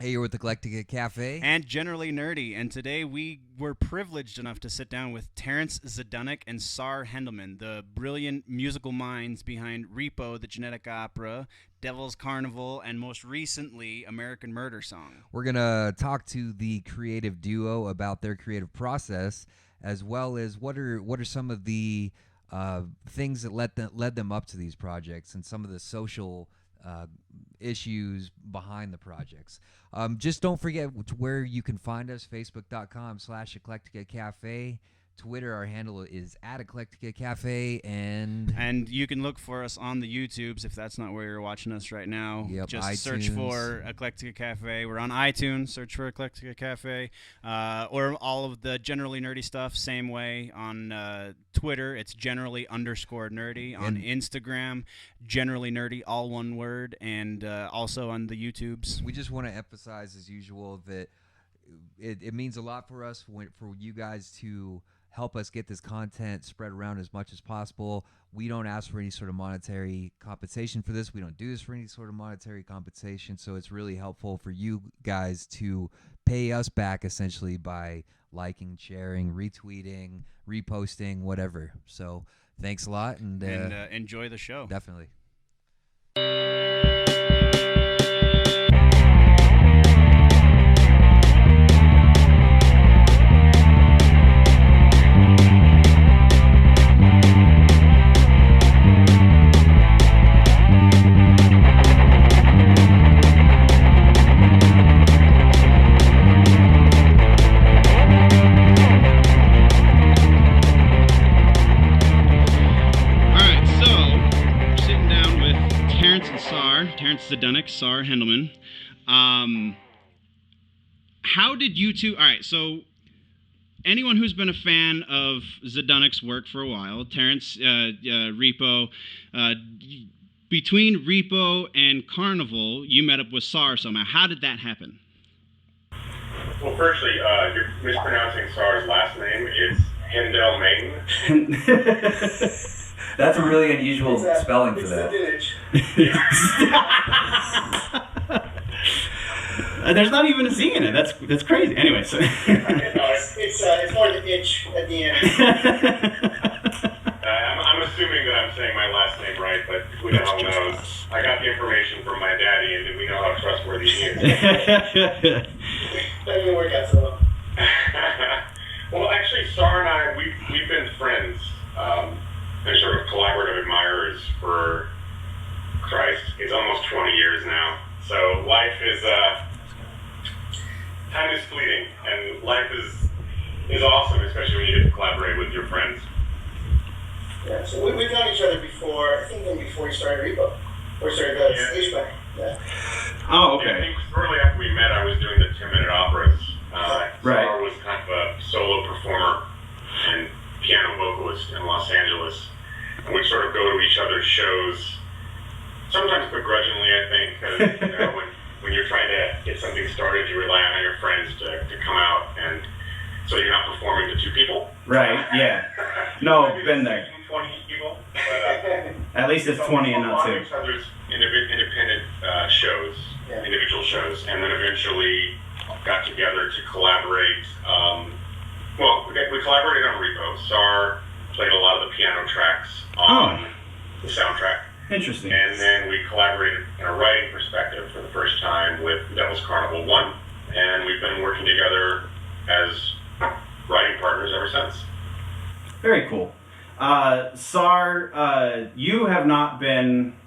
Hey, you're with Eclectica Cafe. And generally nerdy. And today we were privileged enough to sit down with Terrance Zdunich and Saar Hendelman, the brilliant musical minds behind Repo, the genetic opera, Devil's Carnival, and most recently, American Murder Song. We're going to talk to the creative duo about their creative process, as well as what are some of the things that led them up to these projects and some of the social issues behind the projects. Just don't forget where you can find us, facebook.com/Eclectica Cafe. Twitter, our handle is @Eclectica Cafe, and you can look for us on the YouTubes if that's not where you're watching us right now. Yep, just iTunes. Search for Eclectica Cafe. We're on iTunes. Search for Eclectica Cafe, or all of the generally nerdy stuff. Same way on Twitter, it's generally _nerdy. On Instagram, generally nerdy, all one word, and also on the YouTubes. We just want to emphasize, as usual, that it means a lot for us for you guys to help us get this content spread around as much as possible. We don't ask for any sort of monetary compensation for this. We don't do this for any sort of monetary compensation. So it's really helpful for you guys to pay us back essentially by liking, sharing, retweeting, reposting, whatever. So thanks a lot. And enjoy the show. Definitely. Terrance Zdunich, Saar Hendelman. How did you two... All right, so anyone who's been a fan of Zdunich's work for a while, Terrance, Repo, between Repo and Carnival, you met up with Saar somehow. How did that happen? Well, firstly, you're mispronouncing Saar's last name. It's Hendelman. That's a really unusual spelling for that. There's not even a Z in it. That's crazy. Anyway, so it's more the itch at the end. I'm assuming that I'm saying my last name right, but who the hell knows? I got the information from my daddy, and we know how trustworthy he is. That didn't work out so well. Well, actually, Saar and I, we've been friends. They're sort of collaborative admirers for, Christ, it's almost 20 years now. So life is, time is fleeting, and life is awesome, especially when you get to collaborate with your friends. Yeah, so we've known each other before, I think even before we started Repo, or started the stage play. Yeah. Oh, okay. Yeah, I think shortly after we met, I was doing the 10-minute operas. Right. Saar was kind of a solo performer and piano vocalist in Los Angeles. And we'd sort of go to each other's shows, sometimes begrudgingly, I think, because when you're trying to get something started, you rely on your friends to come out, and so you're not performing to two people. Right, yeah. No, been there. 20 people. At least it's 20 and not 2. Each other's independent shows, individual shows, and then eventually got together to collaborate. Well, we collaborated on Repo. Saar played a lot of the piano tracks on the soundtrack. Interesting. And then we collaborated in a writing perspective for the first time with Devil's Carnival 1. And we've been working together as writing partners ever since. Very cool. Saar, you have not been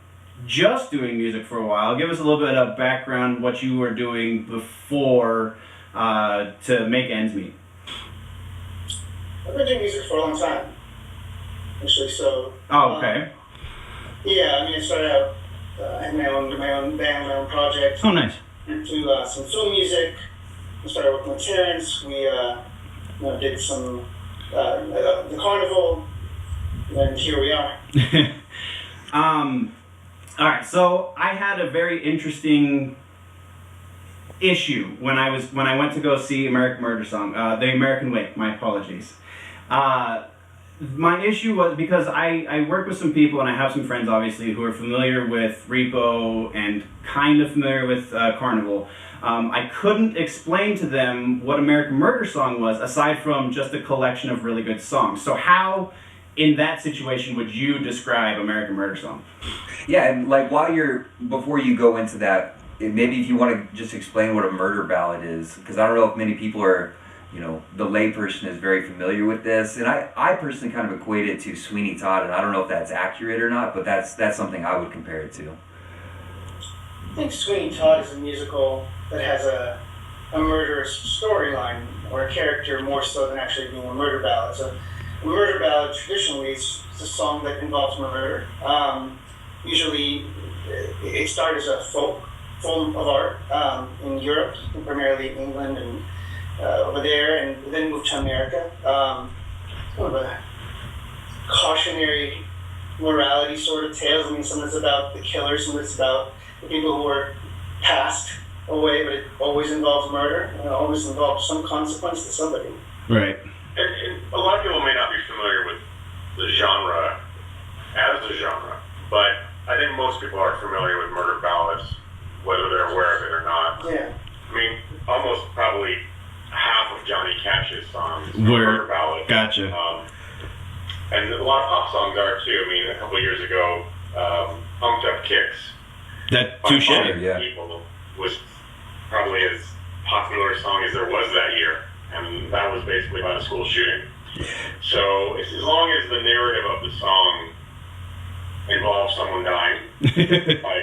just doing music for a while. Give us a little bit of background, what you were doing before to make ends meet. I've been doing music for a long time, actually, so... Oh, okay. Yeah, I mean, I started out, I had my own band, my own project. Oh, nice. Do some film music. I started working with Terrance. We did some, the Carnival, and here we are. All right, so I had a very interesting issue when I went to go see American Murder Song, the American Wake, my apologies. my issue was because I work with some people and I have some friends obviously who are familiar with Repo and kind of familiar with Carnival. I couldn't explain to them what American Murder Song was aside from just a collection of really good songs. So how, in that situation, would you describe American Murder Song? Yeah, and like before you go into that, maybe if you want to just explain what a murder ballad is, because I don't know if many people are, the layperson is very familiar with this, and I personally kind of equate it to Sweeney Todd, and I don't know if that's accurate or not, but that's something I would compare it to. I think Sweeney Todd is a musical that has a murderous storyline or a character more so than actually being a murder ballad. So a murder ballad traditionally is a song that involves murder. Usually it started as a folk form of art in Europe, primarily England and over there, and then moved to America. Sort of a cautionary morality sort of tales. I mean, some of it's about the killer, some of it's about the people who were passed away, but it always involves murder, and it always involves some consequence to somebody. Right. And a lot of people may not be familiar with the genre as a genre, but I think most people are familiar with murder ballads, whether they're aware of it or not. Yeah. I mean, almost probably half of Johnny Cash's songs are murder ballads. Gotcha. And a lot of pop songs are too. I mean, a couple of years ago, Pumped Up Kicks. That touche. Yeah. People was probably as popular a song as there was that year, and that was basically about a school shooting. So as long as the narrative of the song involves someone dying by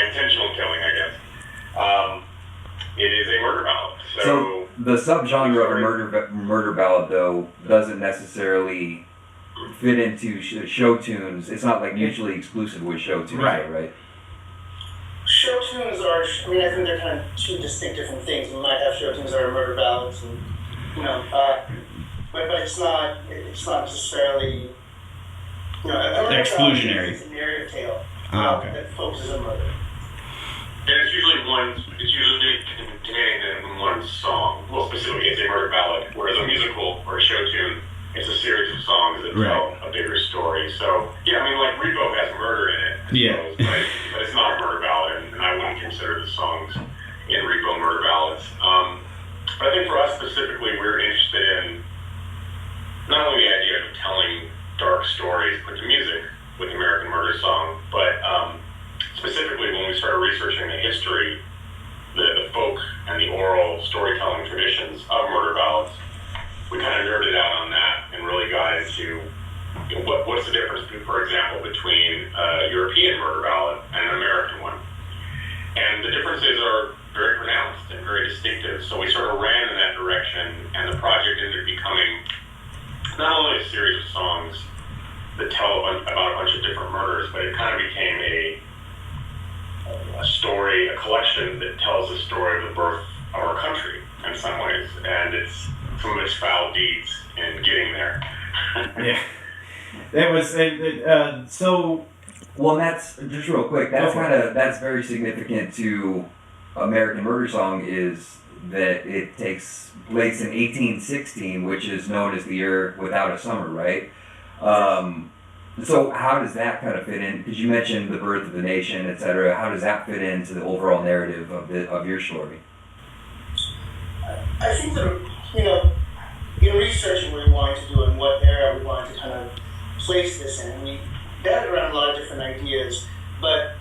intentional killing, I guess, it is a murder ballad. So the subgenre of a murder ballad, though, doesn't necessarily fit into show tunes. It's not like mutually exclusive with show tunes, right? Show tunes are, I mean, I think they're kind of two distinct different things. You might have show tunes that are murder ballads, and but it's not necessarily, exclusionary. It's a narrative tale that focuses on murder. And it's usually contained in one song. Well, specifically, it's a murder ballad, whereas a musical or a show tune, it's a series of songs that tell a bigger story. So, yeah, I mean, like Repo has murder in it, I suppose, but it's not a murder ballad, and I wouldn't consider the songs in Repo murder ballads. But I think for us specifically, we're interested in not only the idea of telling dark stories put to music with American Murder Song, but specifically when we started researching the history, the folk and the oral storytelling traditions of murder ballads, we kind of nerded out on that and really got into what's the difference, for example, between a European murder ballad and an American one. And the differences are very pronounced and very distinctive. So we sort of ran in that direction, and the project ended up becoming not only a series of songs that tell about a bunch of different murders, but it kind of became a story, a collection that tells the story of the birth of our country in some ways, and it's some of its foul deeds in getting there. Yeah, it was so. Well, that's just real quick. That's very significant to American Murder Song, is that it takes place in 1816, which is known as the year without a summer, right? So how does that kind of fit in? Because you mentioned the birth of the nation, etc. How does that fit into the overall narrative of your story? I think that, in researching what we wanted to do and what era we wanted to kind of place this in, we batted around a lot of different ideas, but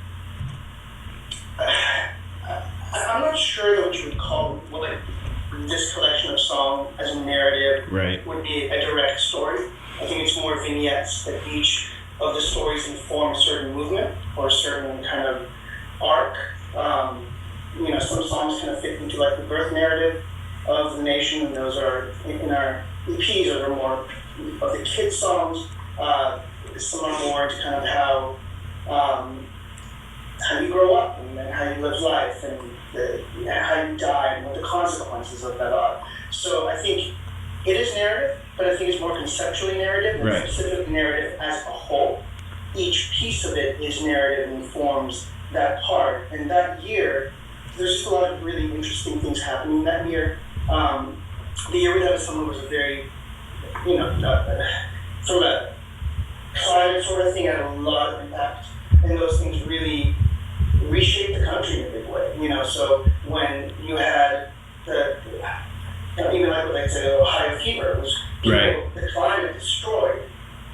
I'm not sure that what you would call this collection of songs as a narrative would be a direct story. I think it's more vignettes that each of the stories inform a certain movement or a certain kind of arc. Some songs kind of fit into like the birth narrative of the nation, and those are in our EPs, those are more of the kids' songs. Some are more into kind of how you grow up and how you live life and how you die and what the consequences of that are. So I think it is narrative, but I think it's more conceptually narrative than specific narrative as a whole. Each piece of it is narrative and informs that part. And that year, there's just a lot of really interesting things happening that year. The year without a summer was a very, from a climate sort of thing had a lot of impact, and those things really reshaped the country in a big way. So when you had even like what they say, Ohio fever was the climate destroyed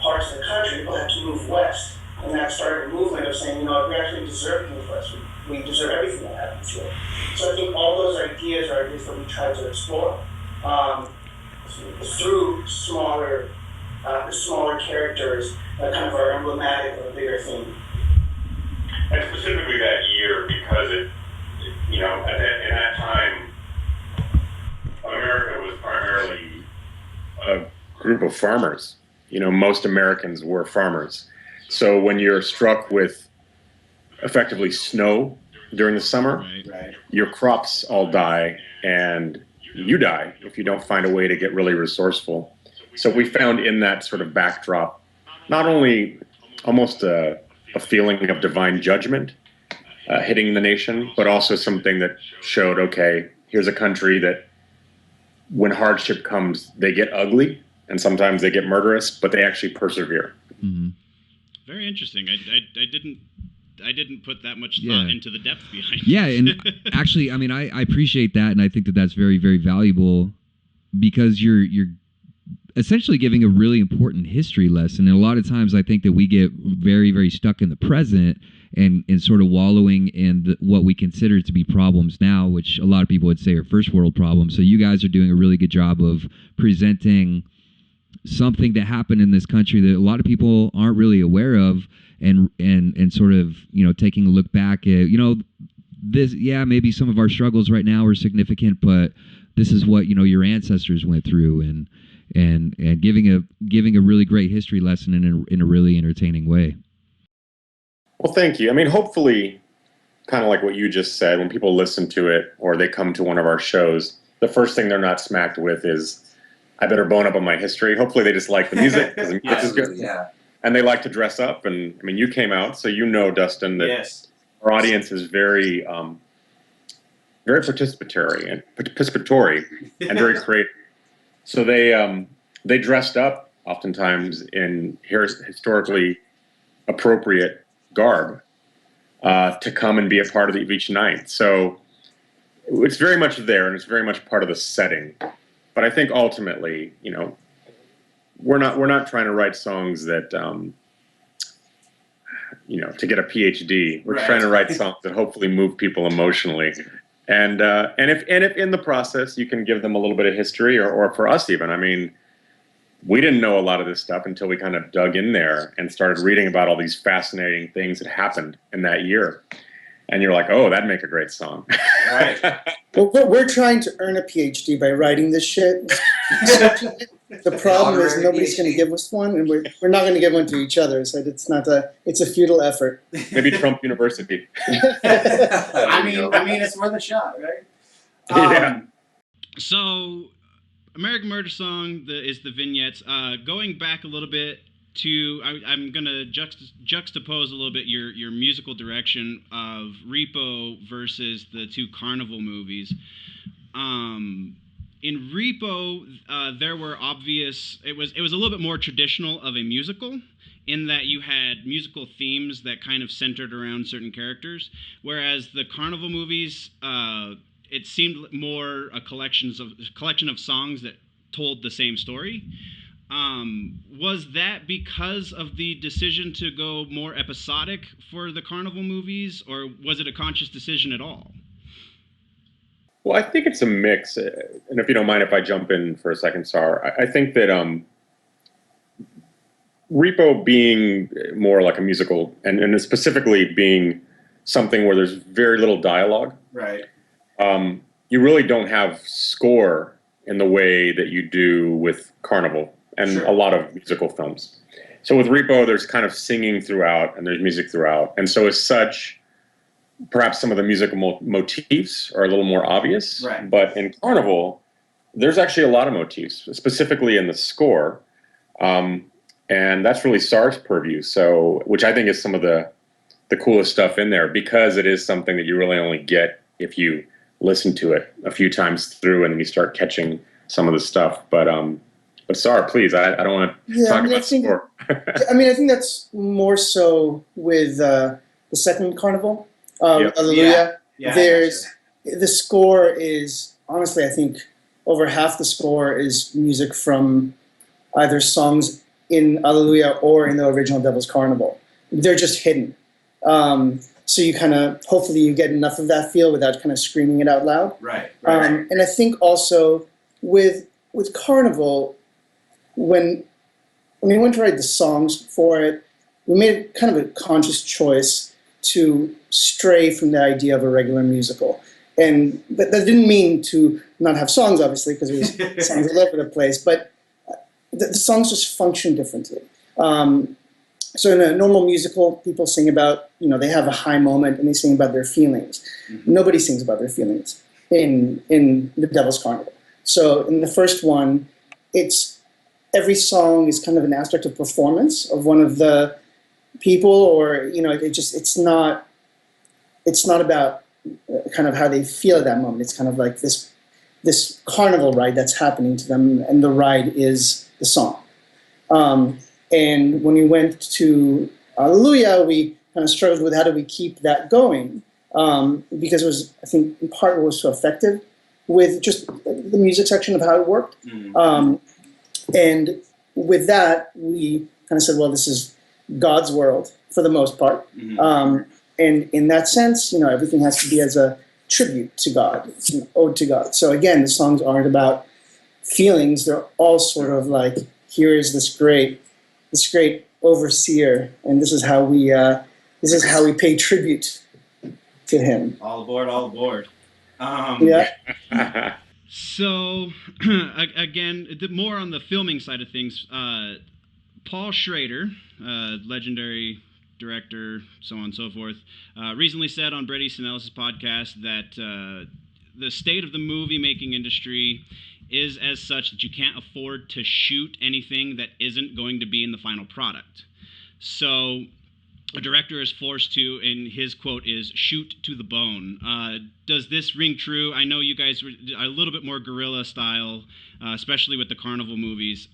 parts of the country. People had to move west, and that started a movement of saying, we actually deserve to move west. We deserve everything that happens here. So I think all those ideas are ideas that we try to explore through smaller characters that kind of are emblematic of a bigger theme. And specifically that year, because in that time, America was primarily a group of farmers. Most Americans were farmers. So when you're struck with effectively snow during the summer, your crops all die, and you die if you don't find a way to get really resourceful. So we found in that sort of backdrop, not only almost a feeling of divine judgment hitting the nation, but also something that showed, okay, here's a country that when hardship comes, they get ugly, and sometimes they get murderous, but they actually persevere. Mm-hmm. Very interesting. I didn't put that much thought into the depth behind it. Yeah, and actually, I mean, I appreciate that, and I think that that's very, very valuable, because you're essentially giving a really important history lesson. And a lot of times I think that we get very, very stuck in the present and sort of wallowing in what we consider to be problems now, which a lot of people would say are first world problems. So you guys are doing a really good job of presenting something that happened in this country that a lot of people aren't really aware of, and sort of, taking a look back at, this, maybe some of our struggles right now are significant, but this is what, your ancestors went through, and giving a really great history lesson in a really entertaining way. Well, thank you. I mean, hopefully, kind of like what you just said, when people listen to it or they come to one of our shows, the first thing they're not smacked with is, I better bone up on my history. Hopefully they just like the music, because the music is good. Yeah. And they like to dress up. And I mean, you came out, so Dustin, that our audience is very, very participatory and very creative. So they dressed up oftentimes in historically appropriate garb to come and be a part of each night. So it's very much there, and it's very much part of the setting. But I think ultimately, we're not trying to write songs that, to get a PhD. We're trying to write songs that hopefully move people emotionally. And if in the process you can give them a little bit of history, or for us even, I mean, we didn't know a lot of this stuff until we kind of dug in there and started reading about all these fascinating things that happened in that year. And you're like, oh, that'd make a great song. Right. Well, we're trying to earn a PhD by writing this shit. The problem is nobody's going to give us one, and we're not going to give one to each other. So it's a futile effort. Maybe Trump University. I mean, it's worth a shot, right? Yeah. So, American Murder Song is the vignettes. Going back a little bit to, I'm going to juxtapose a little bit your musical direction of Repo versus the two Carnival movies. In Repo, there were obvious. It was a little bit more traditional of a musical, in that you had musical themes that kind of centered around certain characters, whereas the Carnival movies, it seemed more a collection of songs that told the same story. Was that because of the decision to go more episodic for the Carnival movies, or was it a conscious decision at all? Well, I think it's a mix. And if you don't mind if I jump in for a second, Saar, I think that Repo being more like a musical, and specifically being something where there's very little dialogue. Right. You really don't have score in the way that you do with Carnival and a lot of musical films. So with Repo, there's kind of singing throughout, and there's music throughout. And so as such, perhaps some of the musical motifs are a little more obvious. Right. But in Carnival, there's actually a lot of motifs, specifically in the score. And that's really Saar's purview, which I think is some of the coolest stuff in there, because it is something that you really only get if you listen to it a few times through and then you start catching some of the stuff. But But Saar, please, I don't want to talk about score. I think that's more so with the second Carnival, Yep. Hallelujah. Yeah, There's the score is honestly, I think over half the score is music from either songs in Hallelujah or in the original Devil's Carnival. They're just hidden. So you kind of, hopefully you get enough of that feel without kind of screaming it out loud. Right. And I think also with Carnival, when we went to write the songs for it, we made kind of a conscious choice to stray from the idea of a regular musical. And that didn't mean to not have songs, obviously, because there was songs all over the place, but the songs just function differently. So in a normal musical, people sing about, they have a high moment and they sing about their feelings. Mm-hmm. Nobody sings about their feelings in the Devil's Carnival. So in the first one, every song is kind of an aspect of performance of one of the people, or it's not about kind of how they feel at that moment. It's kind of like this carnival ride that's happening to them, and the ride is the song. And when we went to Hallelujah, we kind of struggled with how do we keep that going, because it was, I think, in part what was so effective with just the music section of how it worked. Mm-hmm. And with that, we kind of said, well, this is God's world for the most part. Mm-hmm. And in that sense, everything has to be as a tribute to God. It's an ode to God. So again, the songs aren't about feelings. They're all sort of like, here is this great overseer, and this is how we pay tribute to him. All aboard, all aboard. Yeah. So, again, more on the filming side of things, Paul Schrader, legendary director, so on and so forth, recently said on Bret Easton Ellis' podcast that the state of the movie-making industry is as such that you can't afford to shoot anything that isn't going to be in the final product. So a director is forced to, and his quote is, shoot to the bone. Does this ring true? I know you guys were a little bit more guerrilla style, especially with the Carnival movies.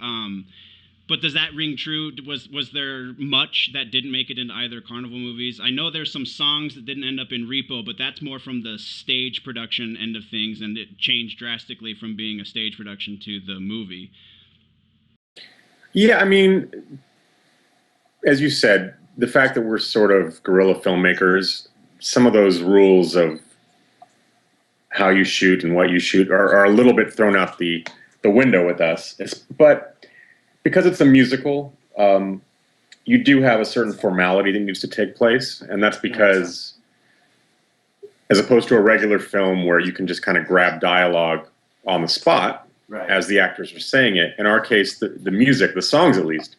But does that ring true? Was there much that didn't make it into either Carnival movies? I know there's some songs that didn't end up in Repo, but that's more from the stage production end of things, and it changed drastically from being a stage production to the movie. Yeah, I mean, as you said, the fact that we're sort of guerrilla filmmakers, some of those rules of how you shoot and what you shoot are a little bit thrown out the window with us. But because it's a musical, you do have a certain formality that needs to take place, and that's because, as opposed to a regular film where you can just kind of grab dialogue on the spot, right, as the actors are saying it, in our case, the music, the songs at least,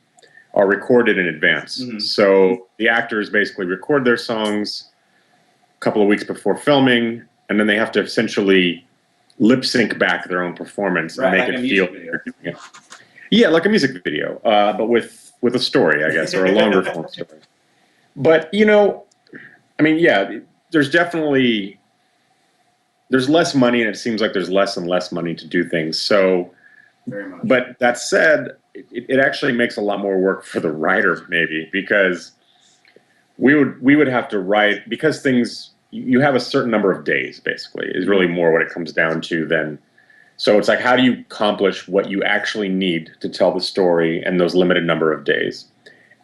are recorded in advance. Mm-hmm. So the actors basically record their songs a couple of weeks before filming, and then they have to essentially lip sync back their own performance, right, and make it feel like they're doing it. Yeah, like a music video, but with a story, I guess, or a longer form story. But, I mean, yeah, there's less money, and it seems like there's less and less money to do things. So, very much. But that said, it actually makes a lot more work for the writer, maybe, because we would have to write, because you have a certain number of days, basically, is really more what it comes down to than. So it's like, how do you accomplish what you actually need to tell the story in those limited number of days?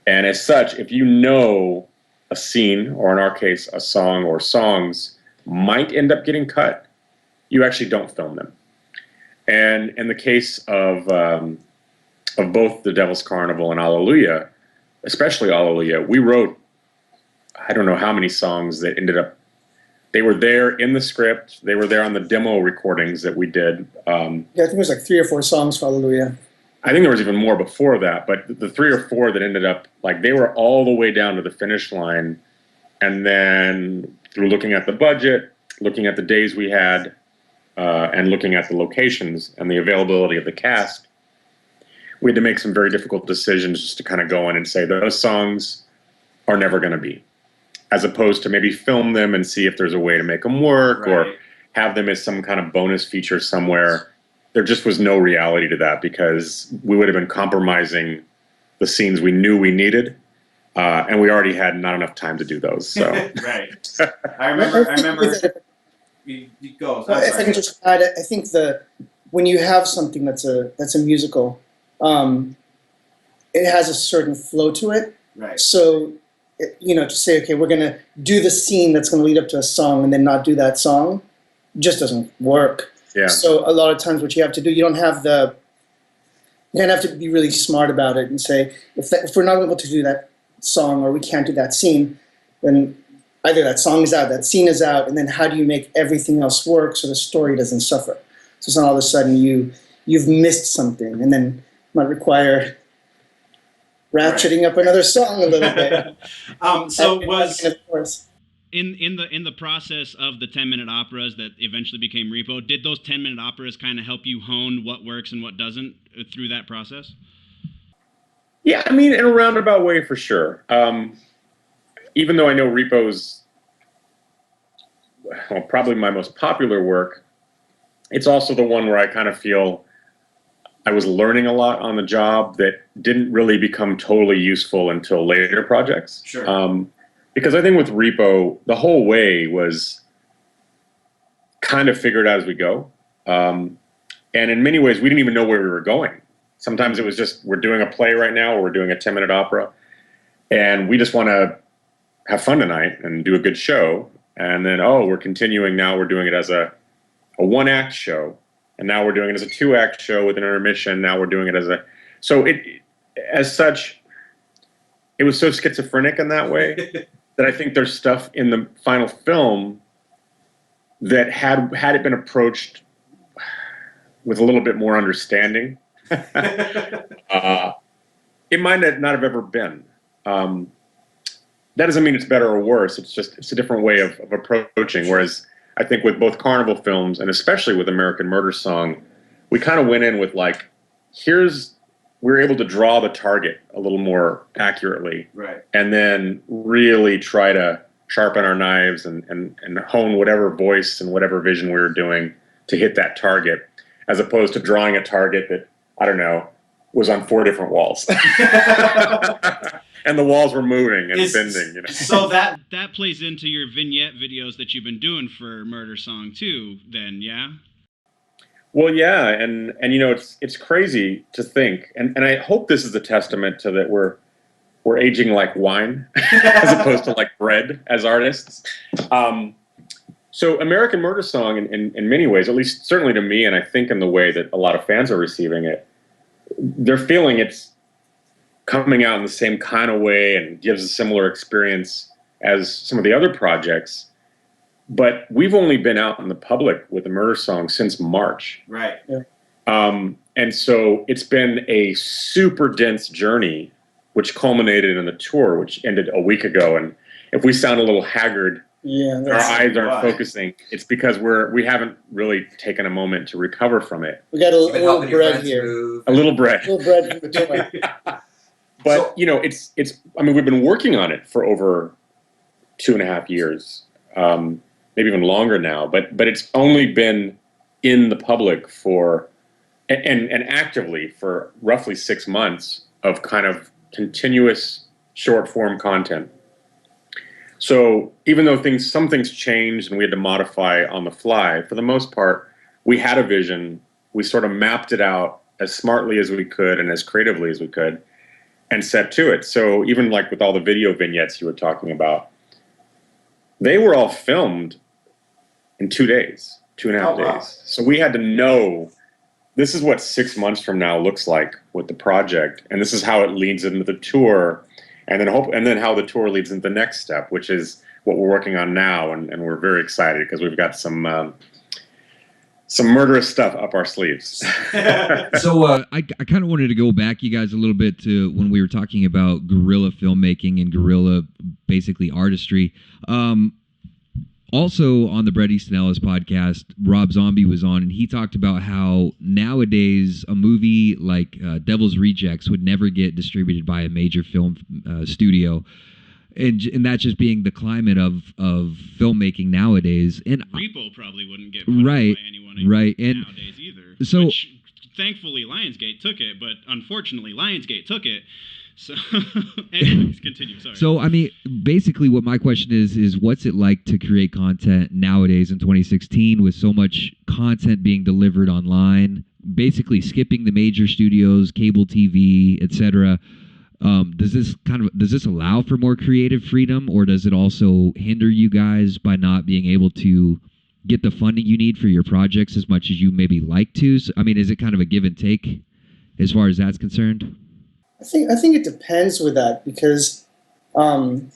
And as such, if you know a scene, or in our case, a song or songs might end up getting cut, you actually don't film them. And in the case of both The Devil's Carnival and Hallelujah, especially Hallelujah, we wrote, I don't know how many songs that ended up, they were there in the script. They were there on the demo recordings that we did. Yeah, I think it was like 3 or 4 songs for Hallelujah. I think there was even more before that, but the 3 or 4 that ended up, like, they were all the way down to the finish line. And then through looking at the budget, looking at the days we had, and looking at the locations and the availability of the cast, we had to make some very difficult decisions just to kind of go in and say those songs are never going to be. As opposed to maybe film them and see if there's a way to make them work, right, or have them as some kind of bonus feature somewhere. there just was no reality to that because we would have been compromising the scenes we knew we needed. And we already had not enough time to do those. So Right. I remember. You go. Well, if I can just add, I think when you have something that's a musical, it has a certain flow to it. Right. So, to say, okay, we're going to do the scene that's going to lead up to a song and then not do that song, just doesn't work. yeah, So a lot of times what you have to do, you kind of have to be really smart about it and say, if we're not able to do that song or we can't do that scene, then either that song is out, that scene is out, and then how do you make everything else work so the story doesn't suffer? So it's not all of a sudden you've missed something and then might require ratcheting up another song a little bit. So was of course. In the process of the 10-minute operas that eventually became Repo, did those 10-minute operas kind of help you hone what works and what doesn't through that process? Yeah, I mean, in a roundabout way, for sure. Even though I know Repo's probably my most popular work, it's also the one where I kind of feel I was learning a lot on the job that didn't really become totally useful until later projects. Sure. Because I think with Repo, the whole way was kind of figured out as we go. And in many ways, we didn't even know where we were going. Sometimes it was just, we're doing a play right now, or we're doing a 10-minute opera, and we just want to have fun tonight and do a good show. And then, we're continuing now, we're doing it as a one-act show. And now we're doing it as a 2-act show with an intermission. Now we're doing it as such, it was so schizophrenic in that way that I think there's stuff in the final film that had it been approached with a little bit more understanding, it might not have ever been. That doesn't mean it's better or worse. It's a different way of approaching. Whereas I think with both Carnival films and especially with American Murder Song, we kind of went in with we're able to draw the target a little more accurately, right, and then really try to sharpen our knives and hone whatever voice and whatever vision we were doing to hit that target, as opposed to drawing a target that, I don't know, was on 4 different walls. And the walls were moving and bending. So that plays into your vignette videos that you've been doing for Murder Song too, then, yeah? Well, yeah, and it's crazy to think, and I hope this is a testament to that we're aging like wine as opposed to like bread as artists. So American Murder Song, in many ways, at least certainly to me, and I think in the way that a lot of fans are receiving it, they're feeling it's coming out in the same kind of way and gives a similar experience as some of the other projects. But we've only been out in the public with the Murder Song since March. Right. Yeah. And so it's been a super dense journey, which culminated in the tour, which ended a week ago. And if we sound a little haggard, our eyes aren't focusing, it's because we haven't really taken a moment to recover from it. We got a little bread here. A little bread. A little bread from the tour. But, we've been working on it for over 2.5 years, maybe even longer now. But it's only been in the public for, and actively for roughly 6 months of kind of continuous short form content. So even though some things changed and we had to modify on the fly, for the most part, we had a vision. We sort of mapped it out as smartly as we could and as creatively as we could, and set to it. So even like with all the video vignettes you were talking about, they were all filmed in 2 days, 2.5 days. Wow. So we had to know this is what 6 months from now looks like with the project, and this is how it leads into the tour, and then how the tour leads into the next step, which is what we're working on now, and we're very excited because we've got some murderous stuff up our sleeves. So I kind of wanted to go back, you guys, a little bit to when we were talking about guerrilla filmmaking and guerrilla, basically, artistry. Also on the Bret Easton Ellis podcast, Rob Zombie was on, and he talked about how nowadays a movie like Devil's Rejects would never get distributed by a major film studio. And that just being the climate of filmmaking nowadays. And Repo probably wouldn't get put by anyone nowadays either. So which, thankfully, Lionsgate took it, but unfortunately, Lionsgate took it. So, anyways, continue. Sorry. So, I mean, basically what my question is what's it like to create content nowadays in 2016 with so much content being delivered online, basically skipping the major studios, cable TV, etc. Does this allow for more creative freedom, or does it also hinder you guys by not being able to get the funding you need for your projects as much as you maybe like to? So, I mean, is it kind of a give and take as far as that's concerned? I think it depends with that, because on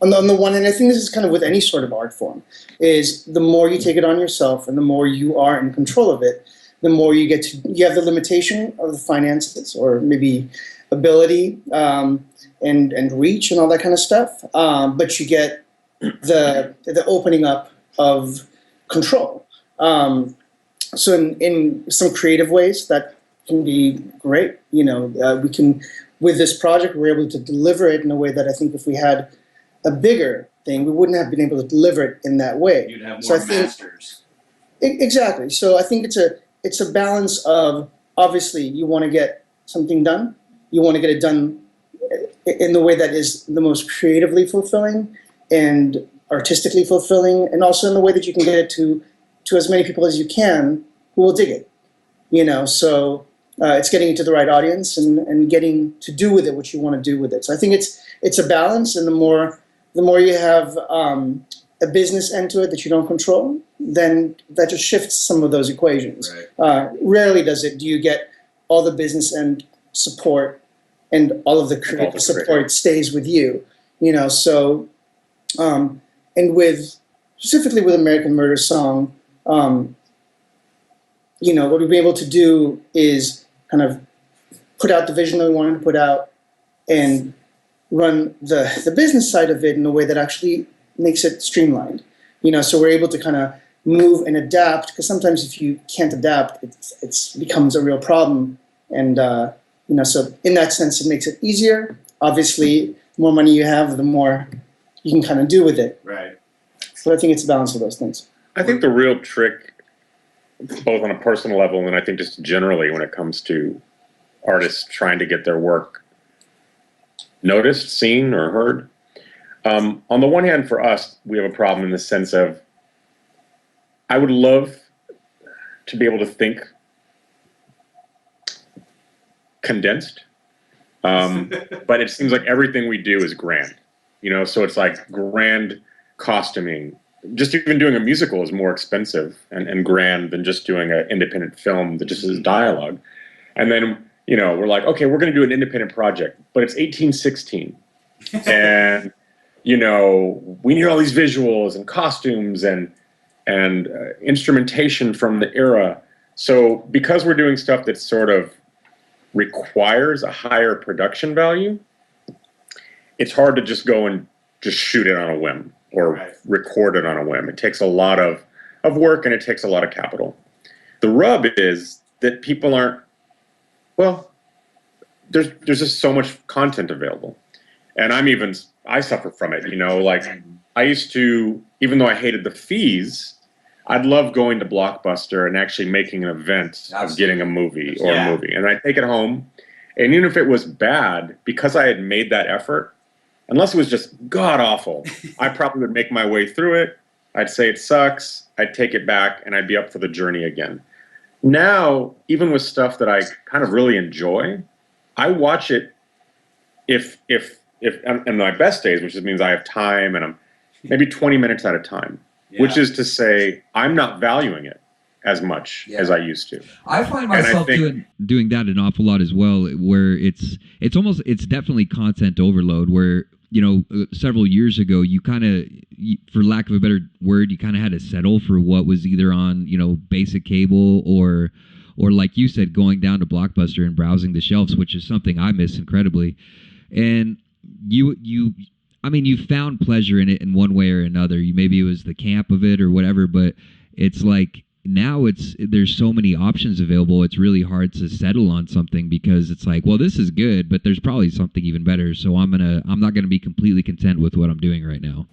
the one hand, I think this is kind of with any sort of art form, is the more you take it on yourself and the more you are in control of it, the more you have the limitation of the finances or maybe ability and reach and all that kind of stuff, but you get the opening up of control. So in some creative ways that can be great. We can, with this project, we're able to deliver it in a way that I think if we had a bigger thing, we wouldn't have been able to deliver it in that way. You'd have more masters. Exactly. So I think it's a balance of, obviously you want to get something done. You want to get it done in the way that is the most creatively fulfilling and artistically fulfilling, and also in the way that you can get it to as many people as you can who will dig it. So it's getting it to the right audience and getting to do with it what you want to do with it. So I think it's a balance, and the more you have a business end to it that you don't control, then that just shifts some of those equations. Right. Rarely do you get all the business end support and all of the creative support stays with you. So and specifically with American Murder Song, what we've been able to do is kind of put out the vision that we wanted to put out and run the business side of it in a way that actually makes it streamlined. So we're able to kind of move and adapt, because sometimes if you can't adapt, it becomes a real problem. And, so in that sense, it makes it easier. Obviously, the more money you have, the more you can kind of do with it. Right. So I think it's a balance of those things. I think the real trick, both on a personal level and I think just generally when it comes to artists trying to get their work noticed, seen, or heard. On the one hand, for us, we have a problem in the sense of I would love to be able to think condensed, but it seems like everything we do is grand. So it's like grand costuming. Just even doing a musical is more expensive and grand than just doing an independent film that just is dialogue. And then, we're like, okay, we're going to do an independent project, but it's 1816. And, we need all these visuals and costumes and instrumentation from the era. So because we're doing stuff that sort of requires a higher production value, it's hard to just go and just shoot it on a whim or record it on a whim. It takes a lot of work and it takes a lot of capital. The rub is that people aren't, there's just so much content available. And I suffer from it, I used to, even though I hated the fees, I'd love going to Blockbuster and actually making an event of getting a movie or a movie. And I'd take it home, and even if it was bad, because I had made that effort, unless it was just god-awful, I probably would make my way through it. I'd say it sucks, I'd take it back, and I'd be up for the journey again. Now, even with stuff that I kind of really enjoy, I watch it if on my best days, which means I have time, and I'm maybe 20 minutes at a time, which is to say I'm not valuing it as much as I used to. I find myself doing that an awful lot as well, where it's definitely content overload, where several years ago you kind of, for lack of a better word, you kind of had to settle for what was either on basic cable or like you said, going down to Blockbuster and browsing the shelves, which is something I miss incredibly. And you found pleasure in it in one way or another. Maybe it was the camp of it or whatever, but it's like now there's so many options available. It's really hard to settle on something because it's like, well, this is good, but there's probably something even better. So I'm not gonna be completely content with what I'm doing right now.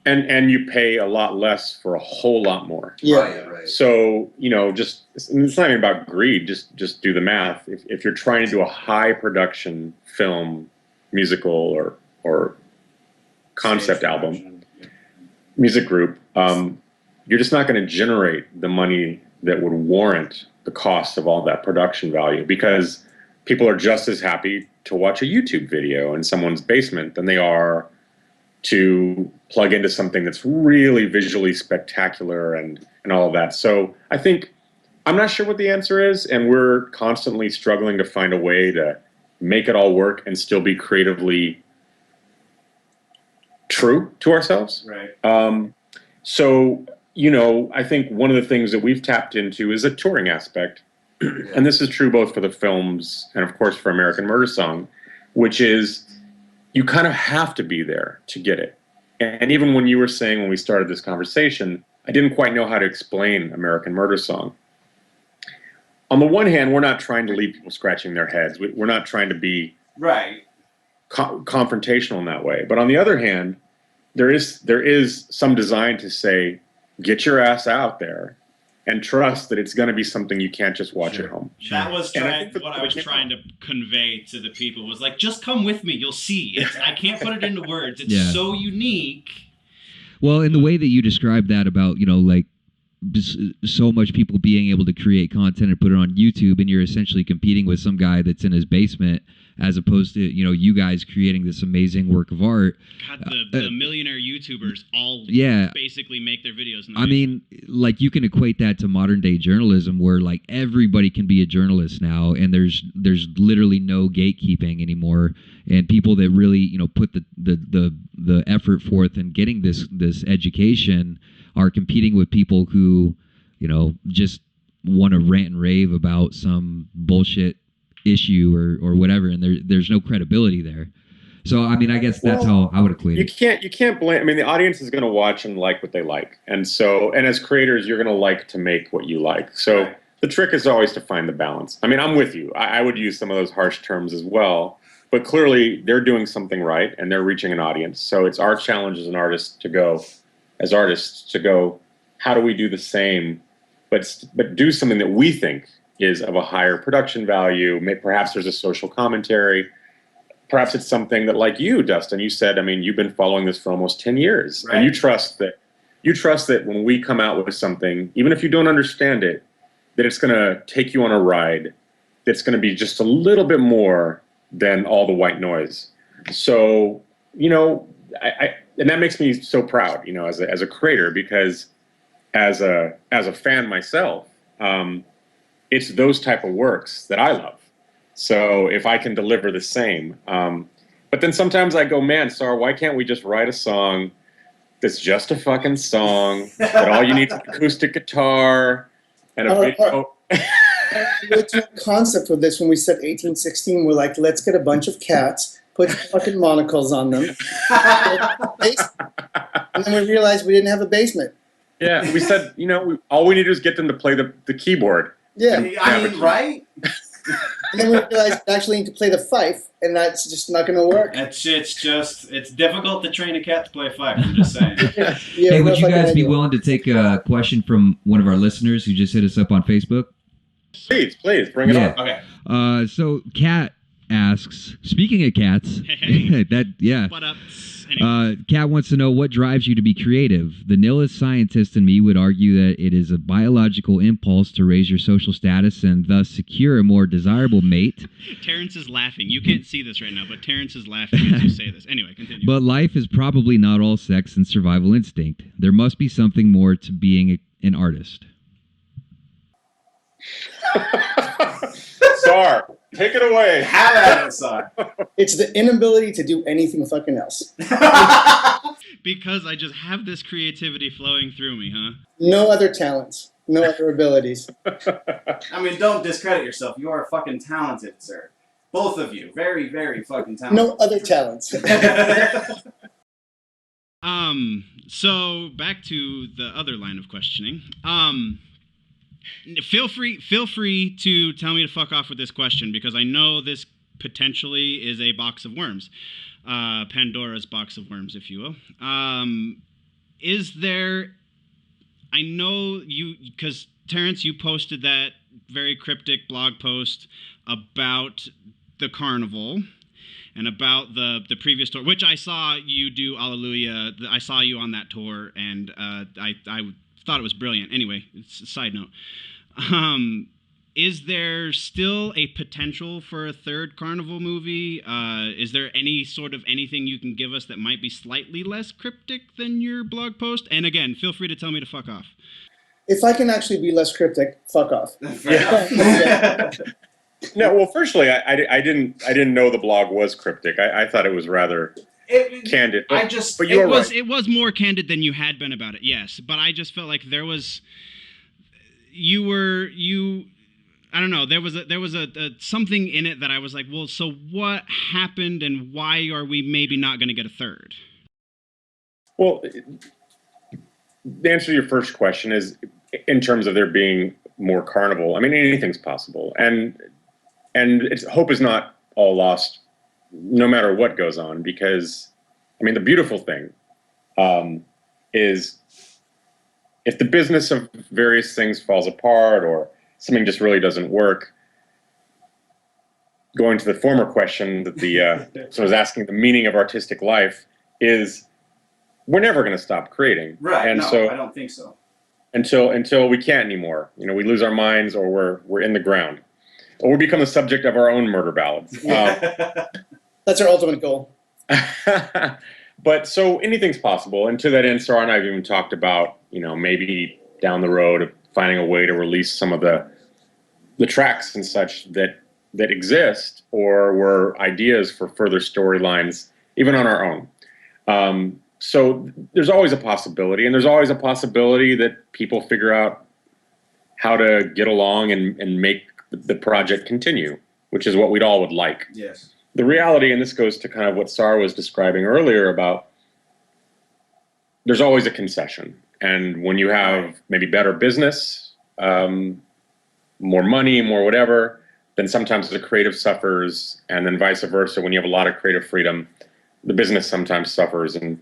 and you pay a lot less for a whole lot more. Yeah. Right. So, just it's not even about greed. Just do the math. If you're trying to do a high production film, musical, or concept album, music group, you're just not going to generate the money that would warrant the cost of all that production value, because people are just as happy to watch a YouTube video in someone's basement than they are to plug into something that's really visually spectacular and all of that. So I think, I'm not sure what the answer is, and we're constantly struggling to find a way to make it all work and still be creatively true to ourselves. Right. So, I think one of the things that we've tapped into is a touring aspect. And this is true both for the films and, of course, for American Murder Song, which is you kind of have to be there to get it. And even when you were saying when we started this conversation, I didn't quite know how to explain American Murder Song. On the one hand, we're not trying to leave people scratching their heads. We're not trying to be Right. confrontational in that way. But on the other hand, there is some design to say, get your ass out there and trust that it's going to be something you can't just watch at home. That was And I think what I was trying to convey to the people was like, just come with me, you'll see. I can't put it into words. It's so unique. Well, in the way that you described that about, like so much people being able to create content and put it on YouTube, and you're essentially competing with some guy that's in his basement, as opposed to, you guys creating this amazing work of art. God, the millionaire YouTubers all basically make their videos in the I mean, like, you can equate that to modern day journalism, where like everybody can be a journalist now, and there's literally no gatekeeping anymore, and people that really put the effort forth in getting this education are competing with people who just want to rant and rave about some bullshit issue or whatever, and there's no credibility there. So I mean, I guess that's how I would equate it. You can't blame. I mean, the audience is going to watch and like what they like, and as creators, you're going to like to make what you like. So the trick is always to find the balance. I mean, I'm with you. I would use some of those harsh terms as well, but clearly they're doing something right and they're reaching an audience. So it's our challenge as artists to go, how do we do the same, but do something that we think is of a higher production value. Perhaps there's a social commentary. Perhaps it's something that, like you, Dustin, you said, I mean, you've been following this for almost 10 years. Right. And you trust that when we come out with something, even if you don't understand it, that it's going to take you on a ride that's going to be just a little bit more than all the white noise. So, and that makes me so proud, as a creator, because as a fan myself, it's those type of works that I love. So if I can deliver the same, but then sometimes I go, man, Saar, why can't we just write a song that's just a fucking song, that all you need is an acoustic guitar and a video? The concept for this, when we said 1816, we're like, let's get a bunch of cats, put fucking monocles on them, and then we realized we didn't have a basement. Yeah, we said, all we need to do is get them to play the keyboard. Yeah, I mean, right? And then we realized we actually need to play the fife, and that's just not going to work. It's difficult to train a cat to play a fife. I'm just saying. Hey, would you guys be willing to take a question from one of our listeners who just hit us up on Facebook? Please, bring it on. Okay. So Kat asks, speaking of cats, What up? Anyway. Kat wants to know what drives you to be creative. The nihilist scientist in me would argue that it is a biological impulse to raise your social status and thus secure a more desirable mate. Terrance is laughing. You can't see this right now, but Terrance is laughing as you say this. Anyway, continue. But life is probably not all sex and survival instinct. There must be something more to being an artist. Saar, take it away. Have at it, Saar. It's the inability to do anything fucking else. Because I just have this creativity flowing through me, huh? No other talents. No other abilities. I mean, don't discredit yourself. You are fucking talented, sir. Both of you. Very, very fucking talented. No other talents. So back to the other line of questioning. Feel free to tell me to fuck off with this question, because I know this potentially is a box of worms. Pandora's box of worms, if you will. is there? I know you, because Terrance, you posted that very cryptic blog post about the Carnival and about the previous tour, which I saw you do. Alleluia! I saw you on that tour, and I thought it was brilliant. Anyway, it's a side note. Is there still a potential for a third Carnival movie? Is there any sort of anything you can give us that might be slightly less cryptic than your blog post? And again, feel free to tell me to fuck off. If I can actually be less cryptic, fuck off. Yeah. No, well, firstly, I didn't know the blog was cryptic. I thought it was rather candid. But It was more candid than you had been about it, yes. But I just felt like there was, I don't know. There was a something in it that I was like, well, so what happened, and why are we maybe not going to get a third? Well, the answer to your first question is, in terms of there being more Carnival, I mean, anything's possible, and hope is not all lost, no matter what goes on, because, I mean, the beautiful thing is if the business of various things falls apart or something just really doesn't work, going to the former question that so I was asking, the meaning of artistic life is, we're never going to stop creating. Right, and no, so I don't think so. Until we can't anymore. You know, we lose our minds, or we're in the ground, or we become the subject of our own murder ballads. That's our ultimate goal. But so anything's possible. And to that end, Saar and I have even talked about, you know, maybe down the road finding a way to release some of the tracks and such that exist or were ideas for further storylines, even on our own. So there's always a possibility, and there's always a possibility that people figure out how to get along and make the project continue, which is what we'd all would like. Yes. The reality, and this goes to kind of what Saar was describing earlier about, there's always a concession. And when you have maybe better business, more money, more whatever, then sometimes the creative suffers, and then vice versa. When you have a lot of creative freedom, the business sometimes suffers. And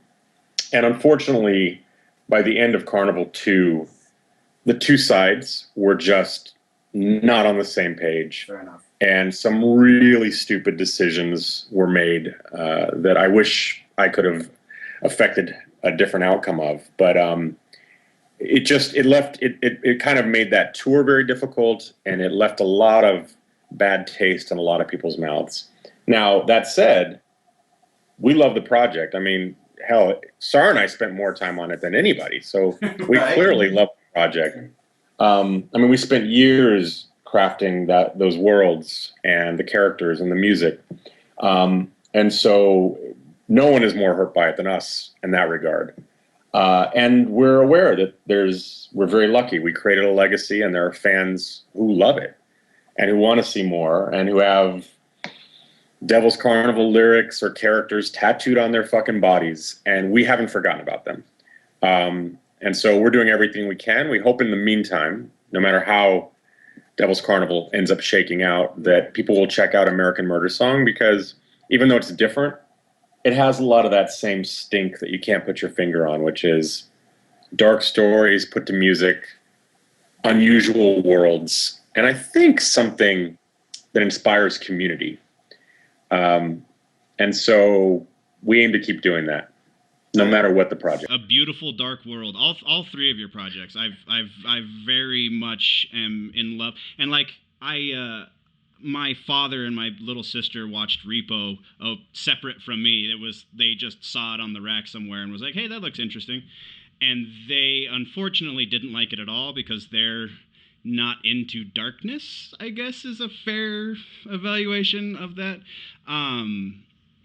unfortunately, by the end of Carnival 2, the two sides were just not on the same page. Fair enough. And some really stupid decisions were made that I wish I could have affected a different outcome of. But it kind of made that tour very difficult, and it left a lot of bad taste in a lot of people's mouths. Now, that said, we love the project. I mean, hell, Saar and I spent more time on it than anybody, so we clearly love the project. I mean, we spent years crafting those worlds and the characters and the music. And so no one is more hurt by it than us in that regard. And we're aware that we're very lucky. We created a legacy, and there are fans who love it and who want to see more and who have Devil's Carnival lyrics or characters tattooed on their fucking bodies, and we haven't forgotten about them. And so we're doing everything we can. We hope in the meantime, no matter how Devil's Carnival ends up shaking out, that people will check out American Murder Song, because even though it's different, it has a lot of that same stink that you can't put your finger on, which is dark stories put to music, unusual worlds, and I think something that inspires community. And so we aim to keep doing that, no matter what the project. A beautiful dark world. All three of your projects, I very much am in love. And like my father and my little sister watched Repo separate from me. They just saw it on the rack somewhere and was like, hey, that looks interesting. And they unfortunately didn't like it at all because they're not into darkness, I guess, is a fair evaluation of that.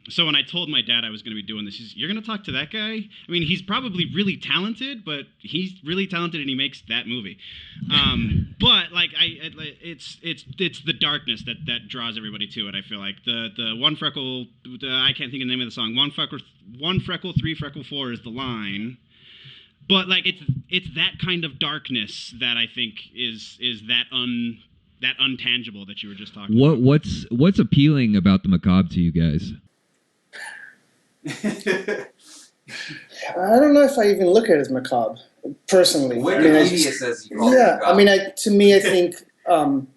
So when I told my dad I was going to be doing this, you're going to talk to that guy? I mean, he's probably really talented, but he's really talented and he makes that movie. But like, it's the darkness that draws everybody to it. I feel like the one freckle, I can't think of the name of the song. One freckle, three freckle, four is the line. But like, it's that kind of darkness that I think is that untangible that you were just talking about. What's appealing about the macabre to you guys? I don't know if I even look at it as macabre, personally. Wikipedia says you call it yeah, macabre. I mean, to me, I think, and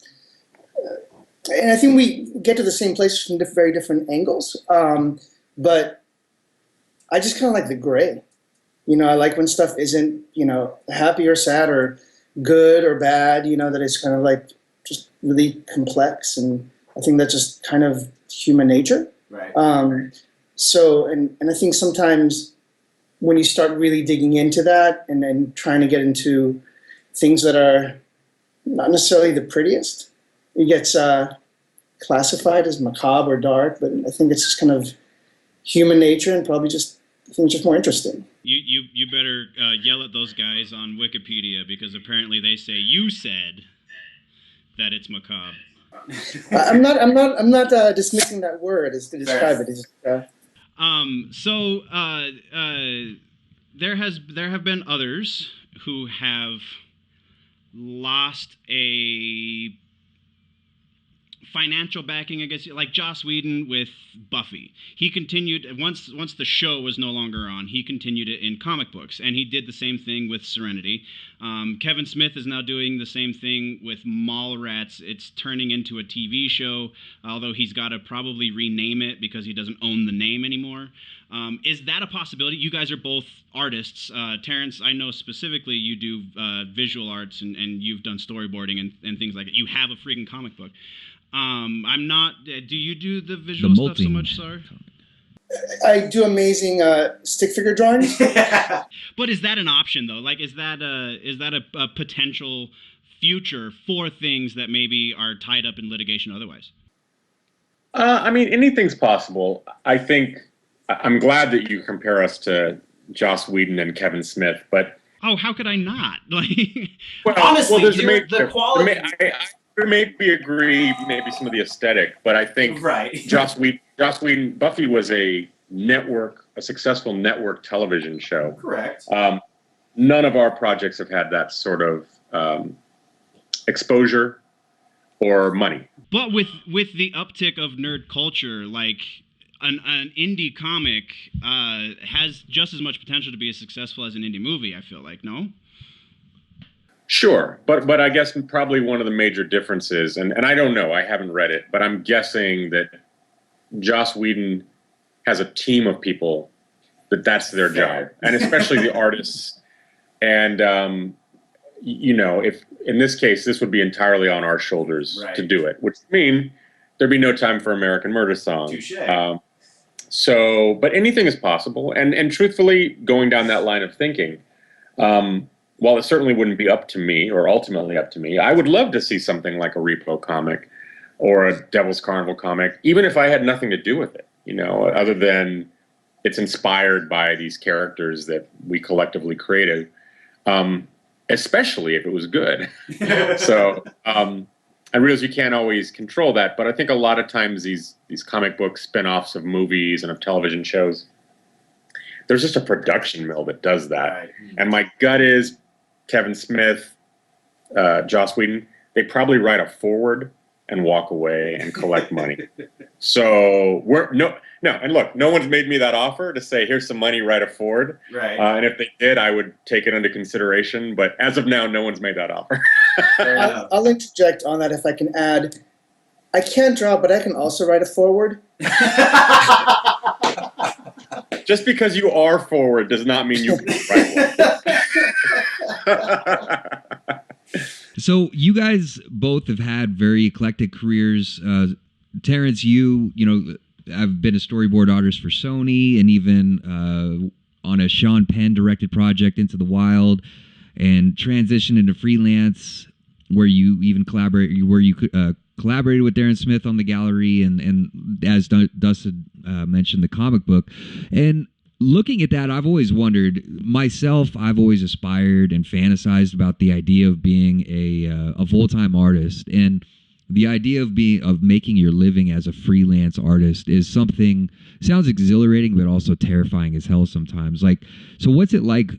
I think we get to the same place from very different angles. But I just kind of like the gray. I like when stuff isn't, happy or sad or good or bad. That it's kind of like just really complex, and I think that's just kind of human nature. Right. So, and I think sometimes when you start really digging into that and then trying to get into things that are not necessarily the prettiest, it gets classified as macabre or dark, but I think it's just kind of human nature and probably just, I think, just more interesting. You better yell at those guys on Wikipedia, because apparently they say you said that it's macabre. I'm not dismissing that word as to describe it. It's, there have been others who have lost a financial backing, I guess, like Joss Whedon with Buffy. He continued, once the show was no longer on, he continued it in comic books, and he did the same thing with Serenity. Kevin Smith is now doing the same thing with Mallrats. It's turning into a TV show, although he's got to probably rename it because he doesn't own the name anymore. Is that a possibility? You guys are both artists. Terrance, I know specifically you do visual arts, and you've done storyboarding and things like that. You have a freaking comic book. I'm not. Do you do the visual stuff so much, Saar? I do amazing stick figure drawings. But is that an option though? Like, is that a potential future for things that maybe are tied up in litigation otherwise? I mean, anything's possible. I think I'm glad that you compare us to Joss Whedon and Kevin Smith, but how could I not? Like, honestly, there's the quality. I maybe agree, maybe some of the aesthetic, but I think Joss Whedon, Buffy was a successful network television show. Correct. None of our projects have had that sort of exposure or money. But with the uptick of nerd culture, like an indie comic has just as much potential to be as successful as an indie movie, I feel like, no? Sure, but I guess probably one of the major differences, and I don't know, I haven't read it, but I'm guessing that Joss Whedon has a team of people that's their job, and especially the artists. And if in this case, this would be entirely on our shoulders to do it, which would mean there'd be no time for American Murder Song. But anything is possible, and truthfully, going down that line of thinking. While it certainly wouldn't be up to me, or ultimately up to me, I would love to see something like a Repo comic or a Devil's Carnival comic, even if I had nothing to do with it, other than it's inspired by these characters that we collectively created, especially if it was good. So I realize you can't always control that, but I think a lot of times these comic book spin-offs of movies and of television shows, there's just a production mill that does that. Right. And my gut is Kevin Smith, Joss Whedon, they probably write a forward and walk away and collect money. So and look, no one's made me that offer to say, here's some money, write a forward. Right. And if they did, I would take it under consideration. But as of now, no one's made that offer. I'll interject on that if I can add. I can't draw, but I can also write a forward. Just because you are forward does not mean you can write one. So you guys both have had very eclectic careers. Terrance, you have been a storyboard artist for Sony, and even on a Sean Penn directed project, Into the Wild, and transitioned into freelance, where you even collaborated with Darren Smith on The Gallery, and as Dustin mentioned, the comic book. And looking at that, I've always wondered, myself, I've always aspired and fantasized about the idea of being a full-time artist. And the idea of making your living as a freelance artist is something, sounds exhilarating, but also terrifying as hell sometimes. Like, so what's it like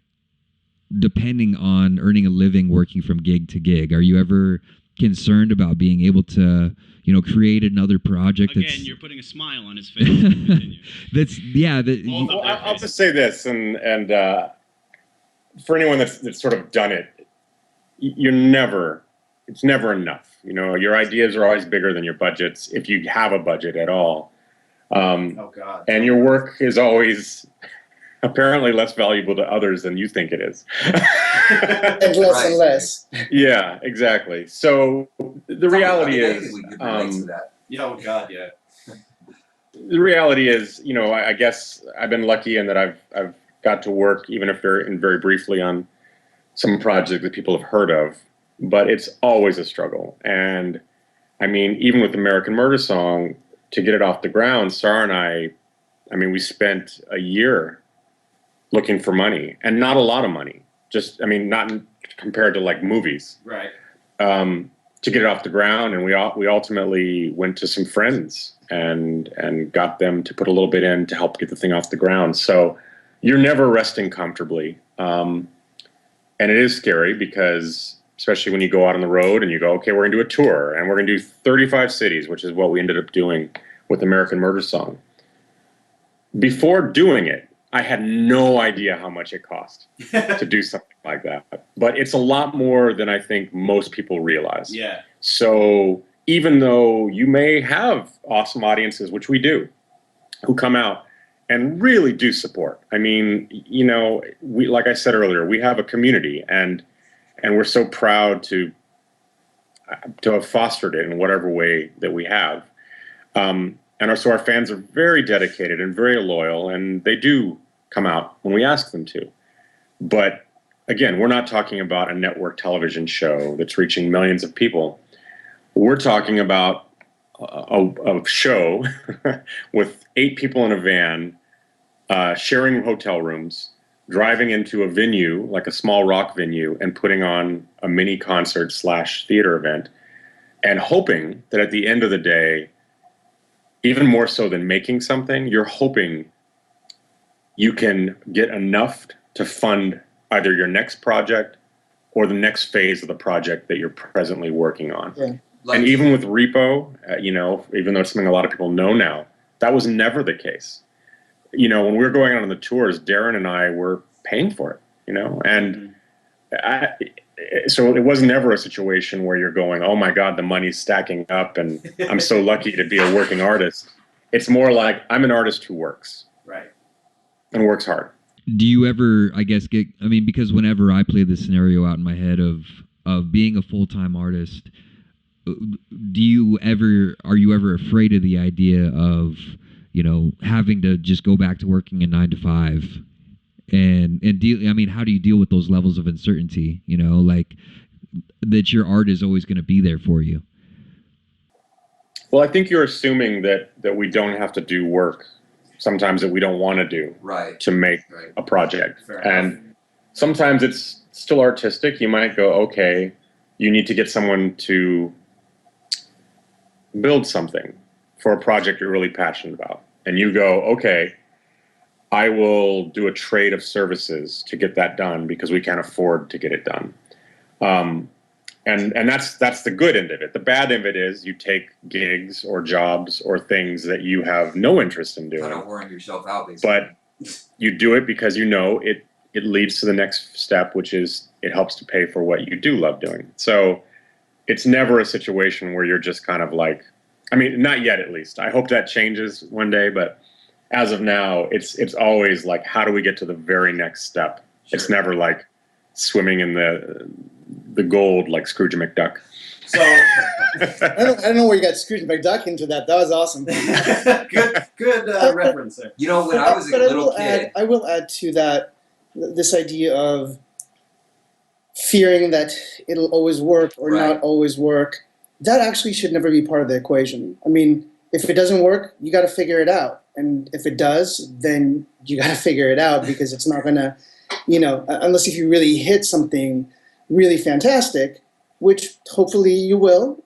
depending on earning a living working from gig to gig? Are you ever concerned about being able to, create another project? Again, you're putting a smile on his face. Continue. Well, I'll just say this, and for anyone that's sort of done it, it's never enough. Your ideas are always bigger than your budgets, if you have a budget at all. Oh God! And your work is always apparently less valuable to others than you think it is. And less and less. Yeah, exactly. So the reality is, oh God, yeah. The reality is, I guess I've been lucky in that I've got to work, even if they're very briefly, on some projects that people have heard of, but it's always a struggle. And I mean, even with American Murder Song, to get it off the ground, Saar and I we spent a year looking for money, and not a lot of money. Not compared to like movies. Right. To get it off the ground, and we ultimately went to some friends and got them to put a little bit in to help get the thing off the ground. So you're never resting comfortably, and it is scary because, especially when you go out on the road and you go, okay, we're gonna do a tour and we're gonna do 35 cities, which is what we ended up doing with American Murder Song. Before doing it, I had no idea how much it cost to do something like that. But it's a lot more than I think most people realize. Yeah. So even though you may have awesome audiences, which we do, who come out and really do support. I mean, we, like I said earlier, we have a community, and we're so proud to have fostered it in whatever way that we have. So our fans are very dedicated and very loyal, and they do come out when we ask them to. But again, we're not talking about a network television show that's reaching millions of people. We're talking about a show with 8 people in a van, sharing hotel rooms, driving into a venue, like a small rock venue, and putting on a mini concert / theater event, and hoping that at the end of the day, even more so than making something, you're hoping you can get enough to fund either your next project or the next phase of the project that you're presently working on. Yeah. And even with Repo, even though it's something a lot of people know now, that was never the case. When we were going out on the tours, Darren and I were paying for it, and so it was never a situation where you're going, oh my God, the money's stacking up and I'm so lucky to be a working artist. It's more like I'm an artist who works. Right. And works hard. Do you ever, because whenever I play this scenario out in my head of being a full-time artist, are you ever afraid of the idea of, having to just go back to working a 9 to 5 and deal? How do you deal with those levels of uncertainty? That your art is always going to be there for you. Well, I think you're assuming that we don't have to do work sometimes that we don't want to do to make a project. And sometimes it's still artistic. You might go, okay, you need to get someone to build something for a project you're really passionate about. And you go, okay, I will do a trade of services to get that done because we can't afford to get it done. And that's the good end of it. The bad end of it is you take gigs or jobs or things that you have no interest in doing. Kind of wearing yourself out, basically. But you do it because it leads to the next step, which is it helps to pay for what you do love doing. So it's never a situation where you're just kind of like, not yet at least. I hope that changes one day, but as of now, it's always like, how do we get to the very next step? Sure. It's never like swimming in the gold like Scrooge McDuck. So I don't know where you got Scrooge McDuck into that. That was awesome. good reference there. When I was a little kid, I will add to that this idea of fearing that it'll always work or not always work. That actually should never be part of the equation. If it doesn't work, you got to figure it out. And if it does, then you got to figure it out, because it's not going to, unless if you really hit something really fantastic, which hopefully you will,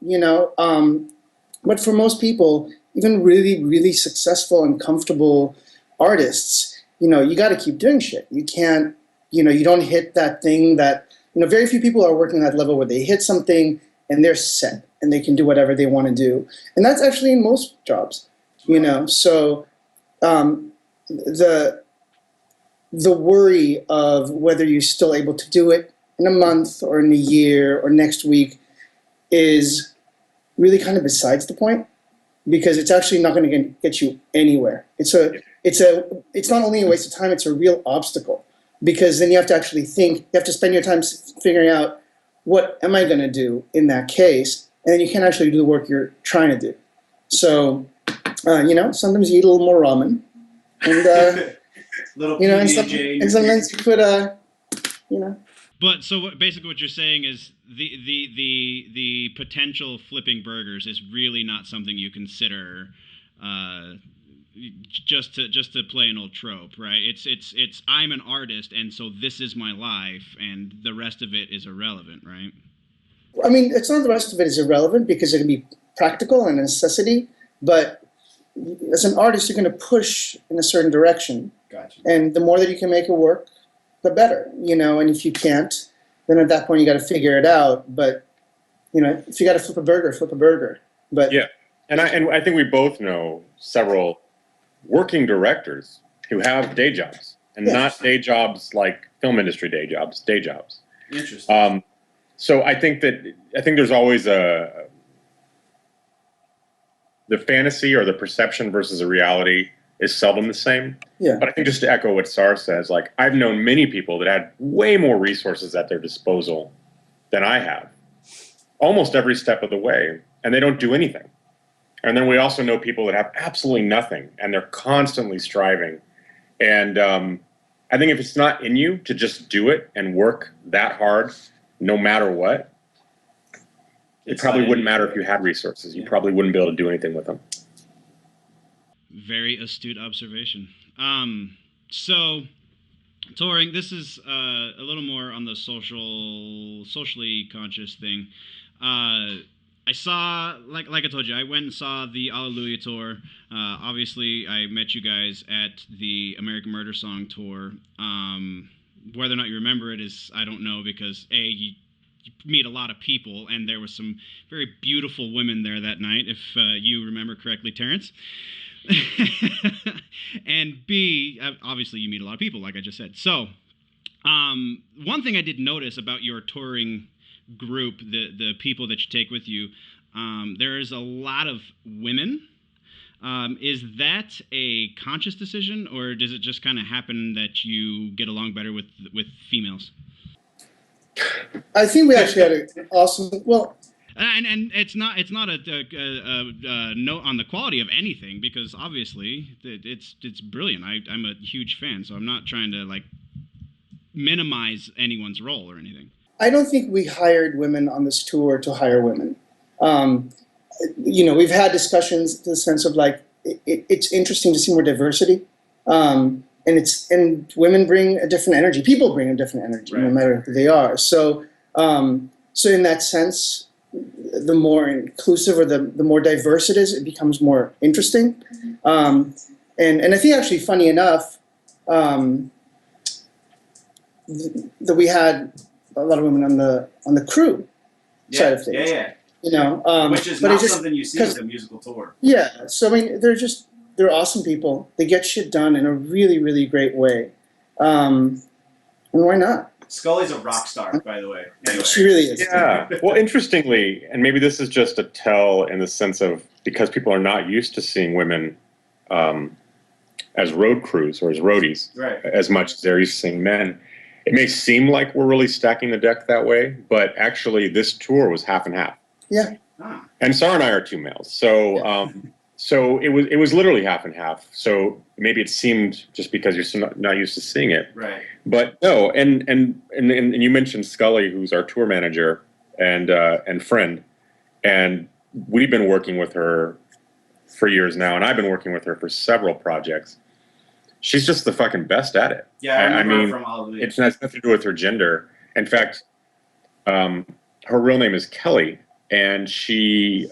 but for most people, even really, really successful and comfortable artists, you got to keep doing shit. You can't, you don't hit that thing that, very few people are working at that level where they hit something and they're set and they can do whatever they want to do. And that's actually in most jobs, So the worry of whether you're still able to do it in a month or in a year or next week is really kind of besides the point, because it's actually not going to get you anywhere. It's not only a waste of time, it's a real obstacle, because then you have to actually think, you have to spend your time figuring out, what am I going to do in that case? And then you can't actually do the work you're trying to do. So, sometimes you eat a little more ramen, and and sometimes you put But so basically, what you're saying is the potential flipping burgers is really not something you consider just to play an old trope, right? It's I'm an artist, and so this is my life, and the rest of it is irrelevant, right? I mean, it's not the rest of it is irrelevant, because it can be practical and a necessity, but as an artist, you're going to push in a certain direction. Gotcha. And the more that you can make it work, the better, and if you can't, then at that point you got to figure it out. But, if you got to flip a burger. But yeah, and I think we both know several working directors who have day jobs, and not day jobs like film industry day jobs. Interesting. So I think there's always the fantasy or the perception versus the reality is seldom the same. Yeah. But I think, just to echo what Saar says, like, I've known many people that had way more resources at their disposal than I have, almost every step of the way, and they don't do anything. And then we also know people that have absolutely nothing, and they're constantly striving. And I think if it's not in you to just do it and work that hard, no matter what, it probably wouldn't matter if you had resources. You probably wouldn't be able to do anything with them. Very astute observation. So touring, this is a little more on the socially conscious thing. I saw, like I told you, I went and saw the Alleluia tour. Obviously, I met you guys at the American Murder Song tour. Whether or not you remember it is, I don't know, because you meet a lot of people, and there were some very beautiful women there that night, if you remember correctly, Terrance. And B, obviously you meet a lot of people, like I just said. So, one thing I did notice about your touring group, the people that you take with you, there is a lot of women. Is that a conscious decision, or does it just kind of happen that you get along better with females? I think we actually had an awesome. Well, and it's not a note on the quality of anything, because obviously it's brilliant. I'm a huge fan, so I'm not trying to minimize anyone's role or anything. I don't think we hired women on this tour to hire women. We've had discussions in the sense of it's interesting to see more diversity, and women bring a different energy. People bring a different energy, right, no matter who they are. So in that sense, the more inclusive or the more diverse it is, it becomes more interesting. And I think actually, funny enough, that we had a lot of women on the crew side of things. Which is not something you see with a musical tour. Yeah, so I mean, they're awesome people. They get shit done in a really, really great way. And why not? Scully's a rock star, by the way. Anyway. She really is. Yeah. Well, interestingly, and maybe this is just a tell in the sense of, because people are not used to seeing women as road crews or as roadies, right, as much as they're used to seeing men. It may seem like we're really stacking the deck that way, but actually this tour was half and half. Yeah. And Saar and I are two males, so so it was literally half and half. So maybe it seemed just because you're so not used to seeing it, right? But no, and you mentioned Scully, who's our tour manager and friend, and we've been working with her for years now, and I've been working with her for several projects. She's just the fucking best at it. Yeah, I mean, from all of it's nothing to do with her gender. In fact, her real name is Kelly, and she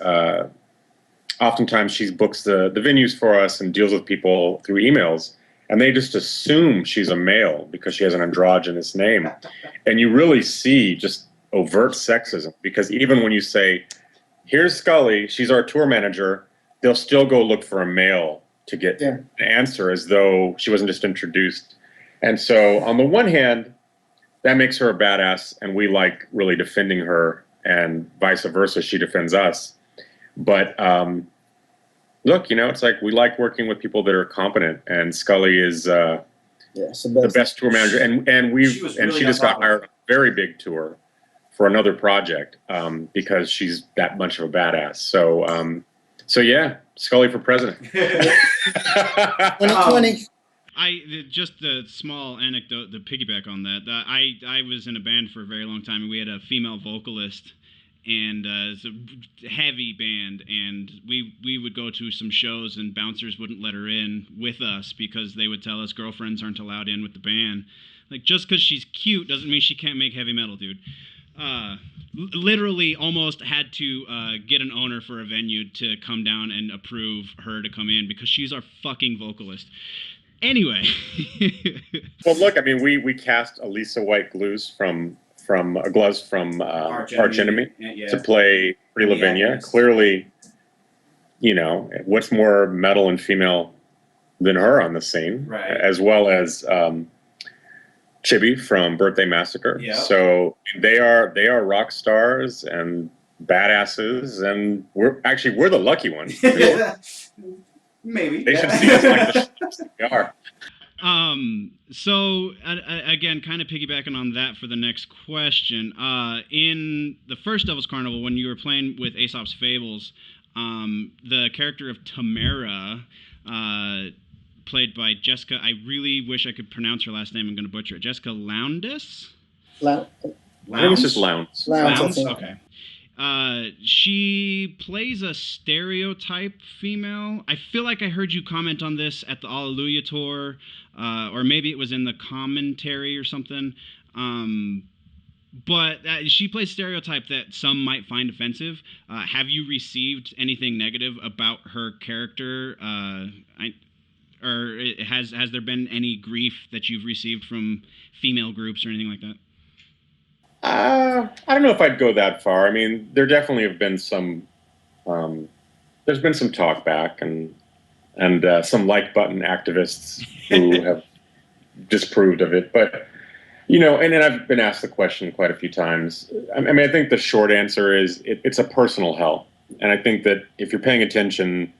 oftentimes she books the venues for us and deals with people through emails, and they just assume she's a male because she has an androgynous name. And you really see just overt sexism, because even when you say, here's Scully, she's our tour manager, they'll still go look for a male to get an answer as though she wasn't just introduced. And so on the one hand, that makes her a badass, and we like really defending her, and vice versa, she defends us. But look, it's like we like working with people that are competent, and Scully is the best tour manager, and she just got hired on a very big tour for another project because she's that much of a badass. So yeah, Scully for president. 2020. Just a small anecdote to piggyback on that. I was in a band for a very long time, and we had a female vocalist, and it's a heavy band, and we would go to some shows, and bouncers wouldn't let her in with us because they would tell us girlfriends aren't allowed in with the band. Like, just because she's cute doesn't mean she can't make heavy metal, dude. Literally almost had to get an owner for a venue to come down and approve her to come in because she's our fucking vocalist. Anyway. Well, look, I mean, we cast Elisa White-Gluz from Arch Enemy to play Pretty Lavinia. Yes. Clearly, what's more metal and female than her on the scene, right? As well as Chibi from Birthday Massacre. Yep. So they are rock stars and badasses, and we're the lucky ones. Maybe they should see us like the shits that we are. So again, kind of piggybacking on that for the next question. In the first Devil's Carnival, when you were playing with Aesop's Fables, the character of Tamara, played by Jessica, I really wish I could pronounce her last name. I'm going to butcher it. Jessica Lowndes? I think it's just Lowndes. Lowndes? Okay. She plays a stereotype female. I feel like I heard you comment on this at the Alleluia tour, or maybe it was in the commentary or something. But she plays stereotype that some might find offensive. Have you received anything negative about her character? Or has there been any grief that you've received from female groups or anything like that? I don't know if I'd go that far. I mean, there definitely have been some. There's been some talk back and some like button activists who have disapproved of it. But and then I've been asked the question quite a few times. I mean, I think the short answer is it's a personal hell, and I think that if you're paying attention,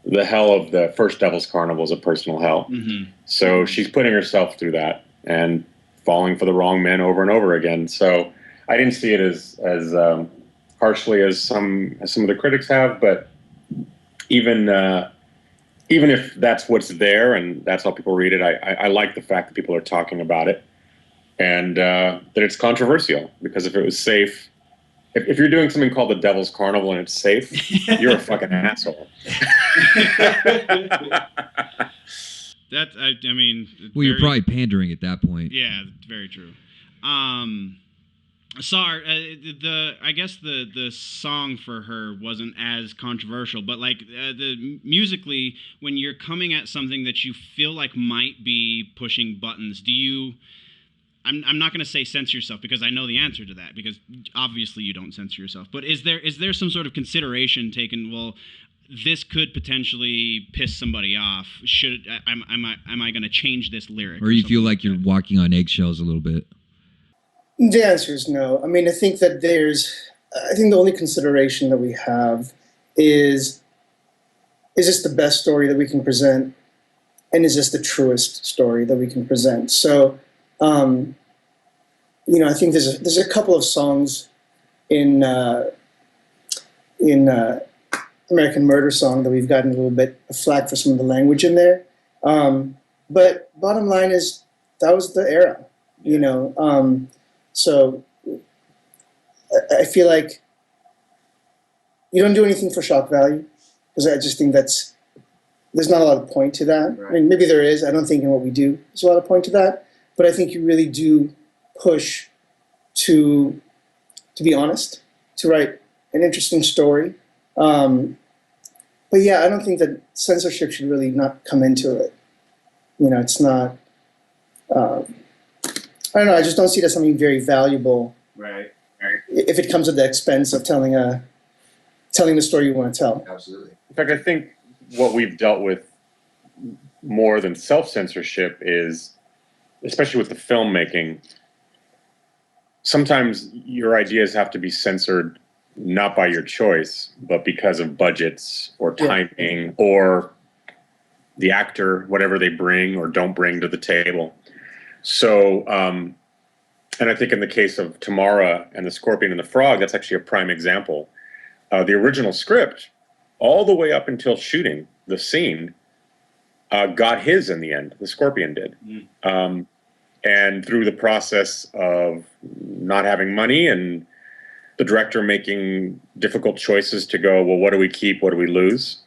the hell of the first Devil's Carnival is a personal hell. Mm-hmm. So she's putting herself through that and falling for the wrong men over and over again. So I didn't see it as harshly as some of the critics have, but even if that's what's there and that's how people read it, I like the fact that people are talking about it and that it's controversial, because if it was safe, if you're doing something called the Devil's Carnival and it's safe, you're a fucking asshole. I mean... Well, you're probably pandering at that point. Yeah, very true. Saar, I guess the song for her wasn't as controversial, but like musically, when you're coming at something that you feel like might be pushing buttons, do you... I'm not going to say censor yourself, because I know the answer to that, because obviously you don't censor yourself. But is there some sort of consideration taken? Well, this could potentially piss somebody off. Am I going to change this lyric? Or you feel like you're walking on eggshells a little bit? The answer is no. I mean, I think the only consideration that we have is this the best story that we can present, and is this the truest story that we can present? So, I think there's a couple of songs in American Murder Song that we've gotten a little bit of flack for some of the language in there. But bottom line is that was the era, so I feel like you don't do anything for shock value, because I just think there's not a lot of point to that. Right. I mean, maybe there is. I don't think in what we do there's a lot of point to that. But I think you really do push to be honest, to write an interesting story. But yeah, I don't think that censorship should really not come into it. It's not, I don't know, I just don't see it as something very valuable. Right. if it comes at the expense of telling the story you want to tell. Absolutely. In fact, I think what we've dealt with more than self-censorship is, especially with the filmmaking, sometimes your ideas have to be censored not by your choice, but because of budgets or timing or the actor, whatever they bring or don't bring to the table. So, and I think in the case of Tamara and the Scorpion and the Frog, that's actually a prime example. The original script, all the way up until shooting the scene, got his in the end. The Scorpion did. And through the process of not having money and the director making difficult choices to go, well, what do we keep? What do we lose?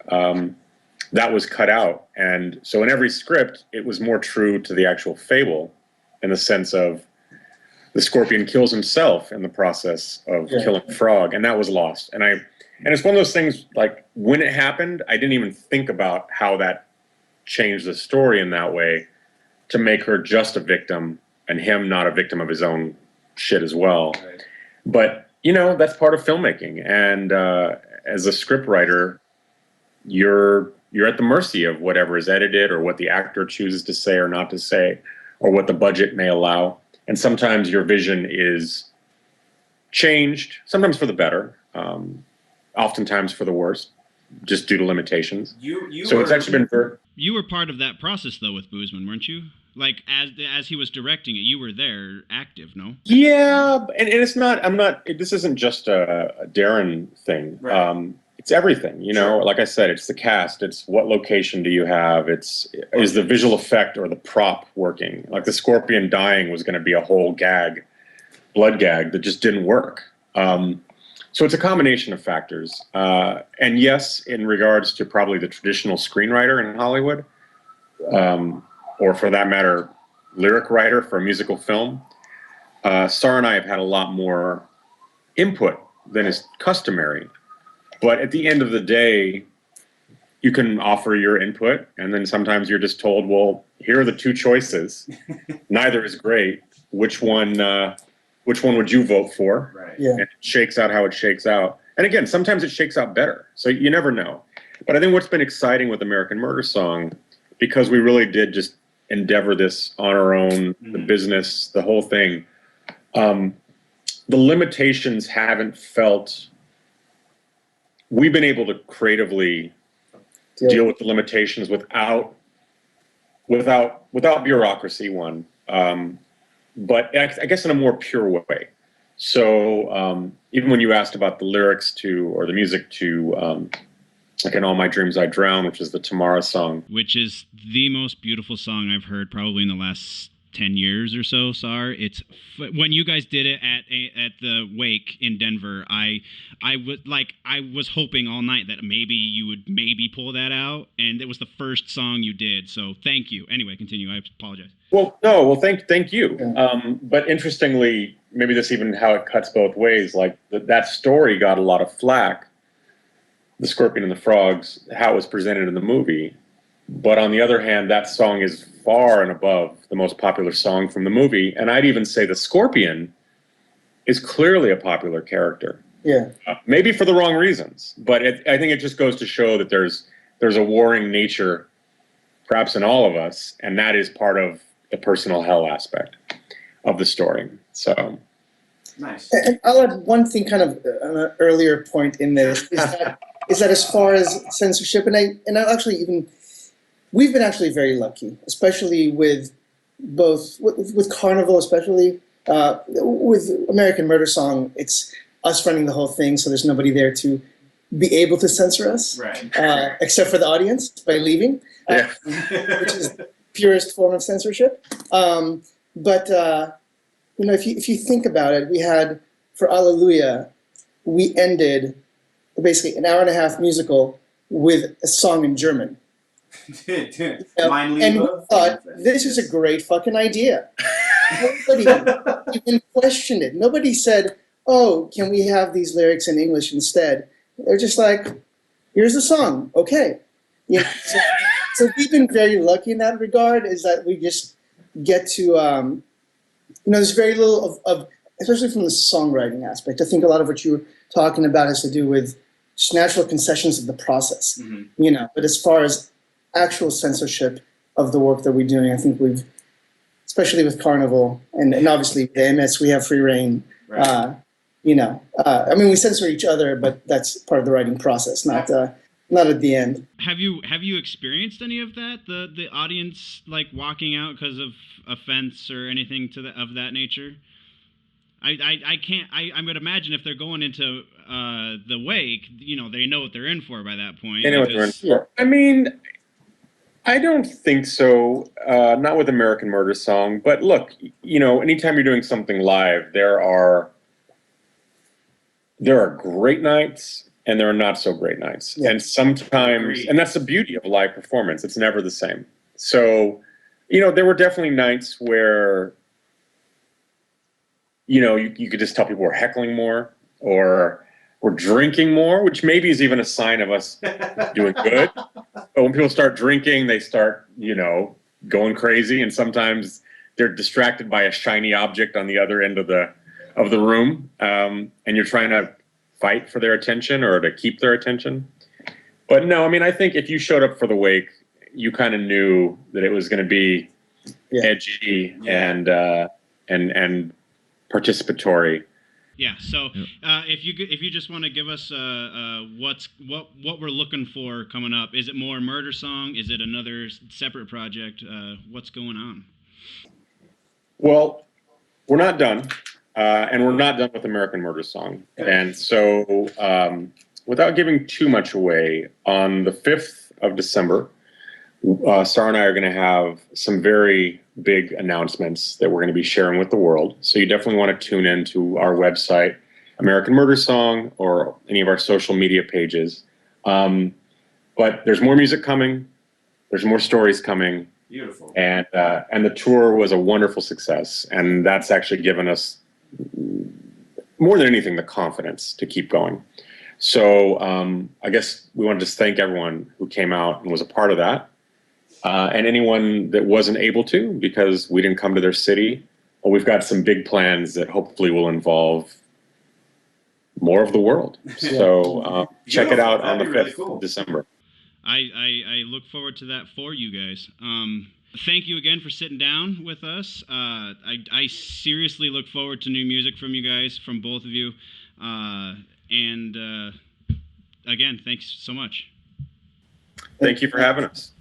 That was cut out. And so in every script, it was more true to the actual fable in the sense of the Scorpion kills himself in the process of killing the Frog, and that was lost. And it's one of those things, like, when it happened, I didn't even think about how that changed the story in that way to make her just a victim and him not a victim of his own shit as well. Right. But, you know, that's part of filmmaking. And as a scriptwriter, you're at the mercy of whatever is edited or what the actor chooses to say or not to say or what the budget may allow. And sometimes your vision is changed, sometimes for the better, oftentimes for the worse, just due to limitations. It's actually been You were part of that process, though, with Boozman, weren't you? Like, as he was directing it, you were there, active, no? Yeah, and it's not. This isn't just a Darren thing. Right. It's everything, you know. Sure. Like I said, it's the cast. It's what location do you have? Is the visual effect or the prop working? Like the Scorpion dying was going to be a whole blood gag that just didn't work. So it's a combination of factors. And yes, in regards to probably the traditional screenwriter in Hollywood, or for that matter, lyric writer for a musical film, Saar and I have had a lot more input than is customary. But at the end of the day, you can offer your input, and then sometimes you're just told, well, here are the two choices. Neither is great. Which one would you vote for? Right. Yeah. And it shakes out how it shakes out. And again, sometimes it shakes out better. So you never know. But I think what's been exciting with American Murder Song, because we really did just endeavor this on our own, the business, the whole thing, the limitations haven't felt... We've been able to creatively deal with the limitations without bureaucracy, one. But I guess in a more pure way. So even when you asked about the lyrics or the music to, like in All My Dreams I Drown, which is the Tamara song. Which is the most beautiful song I've heard probably in the last 10 years or so, Saar. It's when you guys did it at the wake in Denver, I was hoping all night that maybe you would pull that out, and it was the first song you did. So thank you. Anyway, continue. I apologize. Thank you. Yeah. But interestingly, maybe this even how it cuts both ways. Like that story got a lot of flack, The Scorpion and the Frogs, how it was presented in the movie. But on the other hand, that song is far and above the most popular song from the movie. And I'd even say the Scorpion is clearly a popular character. Yeah. Maybe for the wrong reasons. But I think it just goes to show that there's a warring nature, perhaps in all of us. And that is part of the personal hell aspect of the story. So. Nice. And I'll add one thing kind of an earlier point in this, is that as far as censorship, and I actually even... We've been actually very lucky, especially with with Carnival, especially with American Murder Song. It's us running the whole thing, so there's nobody there to be able to censor us, right? Except for the audience by leaving, which is the purest form of censorship. But you know, if you think about it, we had for Alleluia, we ended basically an hour and a half musical with a song in German. And we thought, this is a great fucking idea. Nobody even questioned it. Nobody said, oh, can we have these lyrics in English instead? They're just like, here's the song, okay. You know, so we've been very lucky in that regard, is that we just get to, you know, there's very little of especially from the songwriting aspect. I think a lot of what you were talking about has to do with just natural concessions of the process, you know. But as far as actual censorship of the work that we're doing, I think we've, especially with Carnival and obviously with AMS, we have free reign. Right. You know, I mean, we censor each other, but that's part of the writing process, not at the end. Have you experienced any of that? The audience like walking out because of offense or anything of that nature? I can't. I would imagine if they're going into the wake, you know, they know what they're in for by that point. They know what they're in for. I mean, I don't think so. Not with American Murder Song, but look, you know, anytime you're doing something live, there are great nights and there are not so great nights. Yeah. And sometimes, and that's the beauty of a live performance. It's never the same. So, you know, there were definitely nights where, you know, you could just tell people were heckling more or were drinking more, which maybe is even a sign of us doing good. But when people start drinking, they start, you know, going crazy. And sometimes they're distracted by a shiny object on the other end of the room. And you're trying to fight for their attention or to keep their attention. But no, I mean, I think if you showed up for the wake, you kind of knew that it was going to be edgy and participatory. Yeah. So if you just want to give us what we're looking for coming up, is it more Murder Song? Is it another separate project? What's going on? Well, we're not done, and we're not done with American Murder Song. And so, without giving too much away, on the 5th of December, Saar and I are going to have some very big announcements that we're going to be sharing with the world. So you definitely want to tune into our website, American Murder Song, or any of our social media pages. But there's more music coming. There's more stories coming. Beautiful. And the tour was a wonderful success. And that's actually given us, more than anything, the confidence to keep going. So I guess we want to just thank everyone who came out and was a part of that. And anyone that wasn't able to because we didn't come to their city. Well, we've got some big plans that hopefully will involve more of the world. So check it out on the 5th of December. I look forward to that for you guys. Thank you again for sitting down with us. I seriously look forward to new music from you guys, from both of you. And again, thanks so much. Thank you for having us.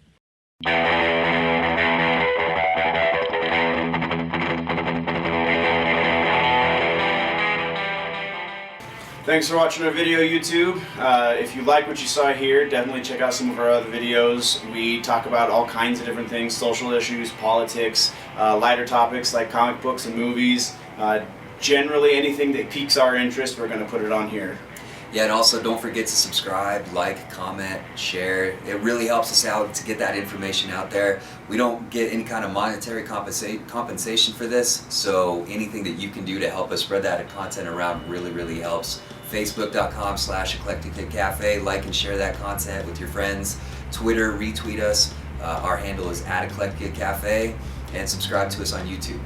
Thanks for watching our video, YouTube. If you like what you saw here, definitely check out some of our other videos. We talk about all kinds of different things, social issues, politics, lighter topics like comic books and movies. Generally anything that piques our interest, we're going to put it on here. Yeah, and also don't forget to subscribe, like, comment, share. It really helps us out to get that information out there. We don't get any kind of monetary compensation for this, so anything that you can do to help us spread that content around really, really helps. Facebook.com/Eclectica Cafe. Like and share that content with your friends. Twitter, retweet us. Our handle is @Eclectica Cafe. And subscribe to us on YouTube.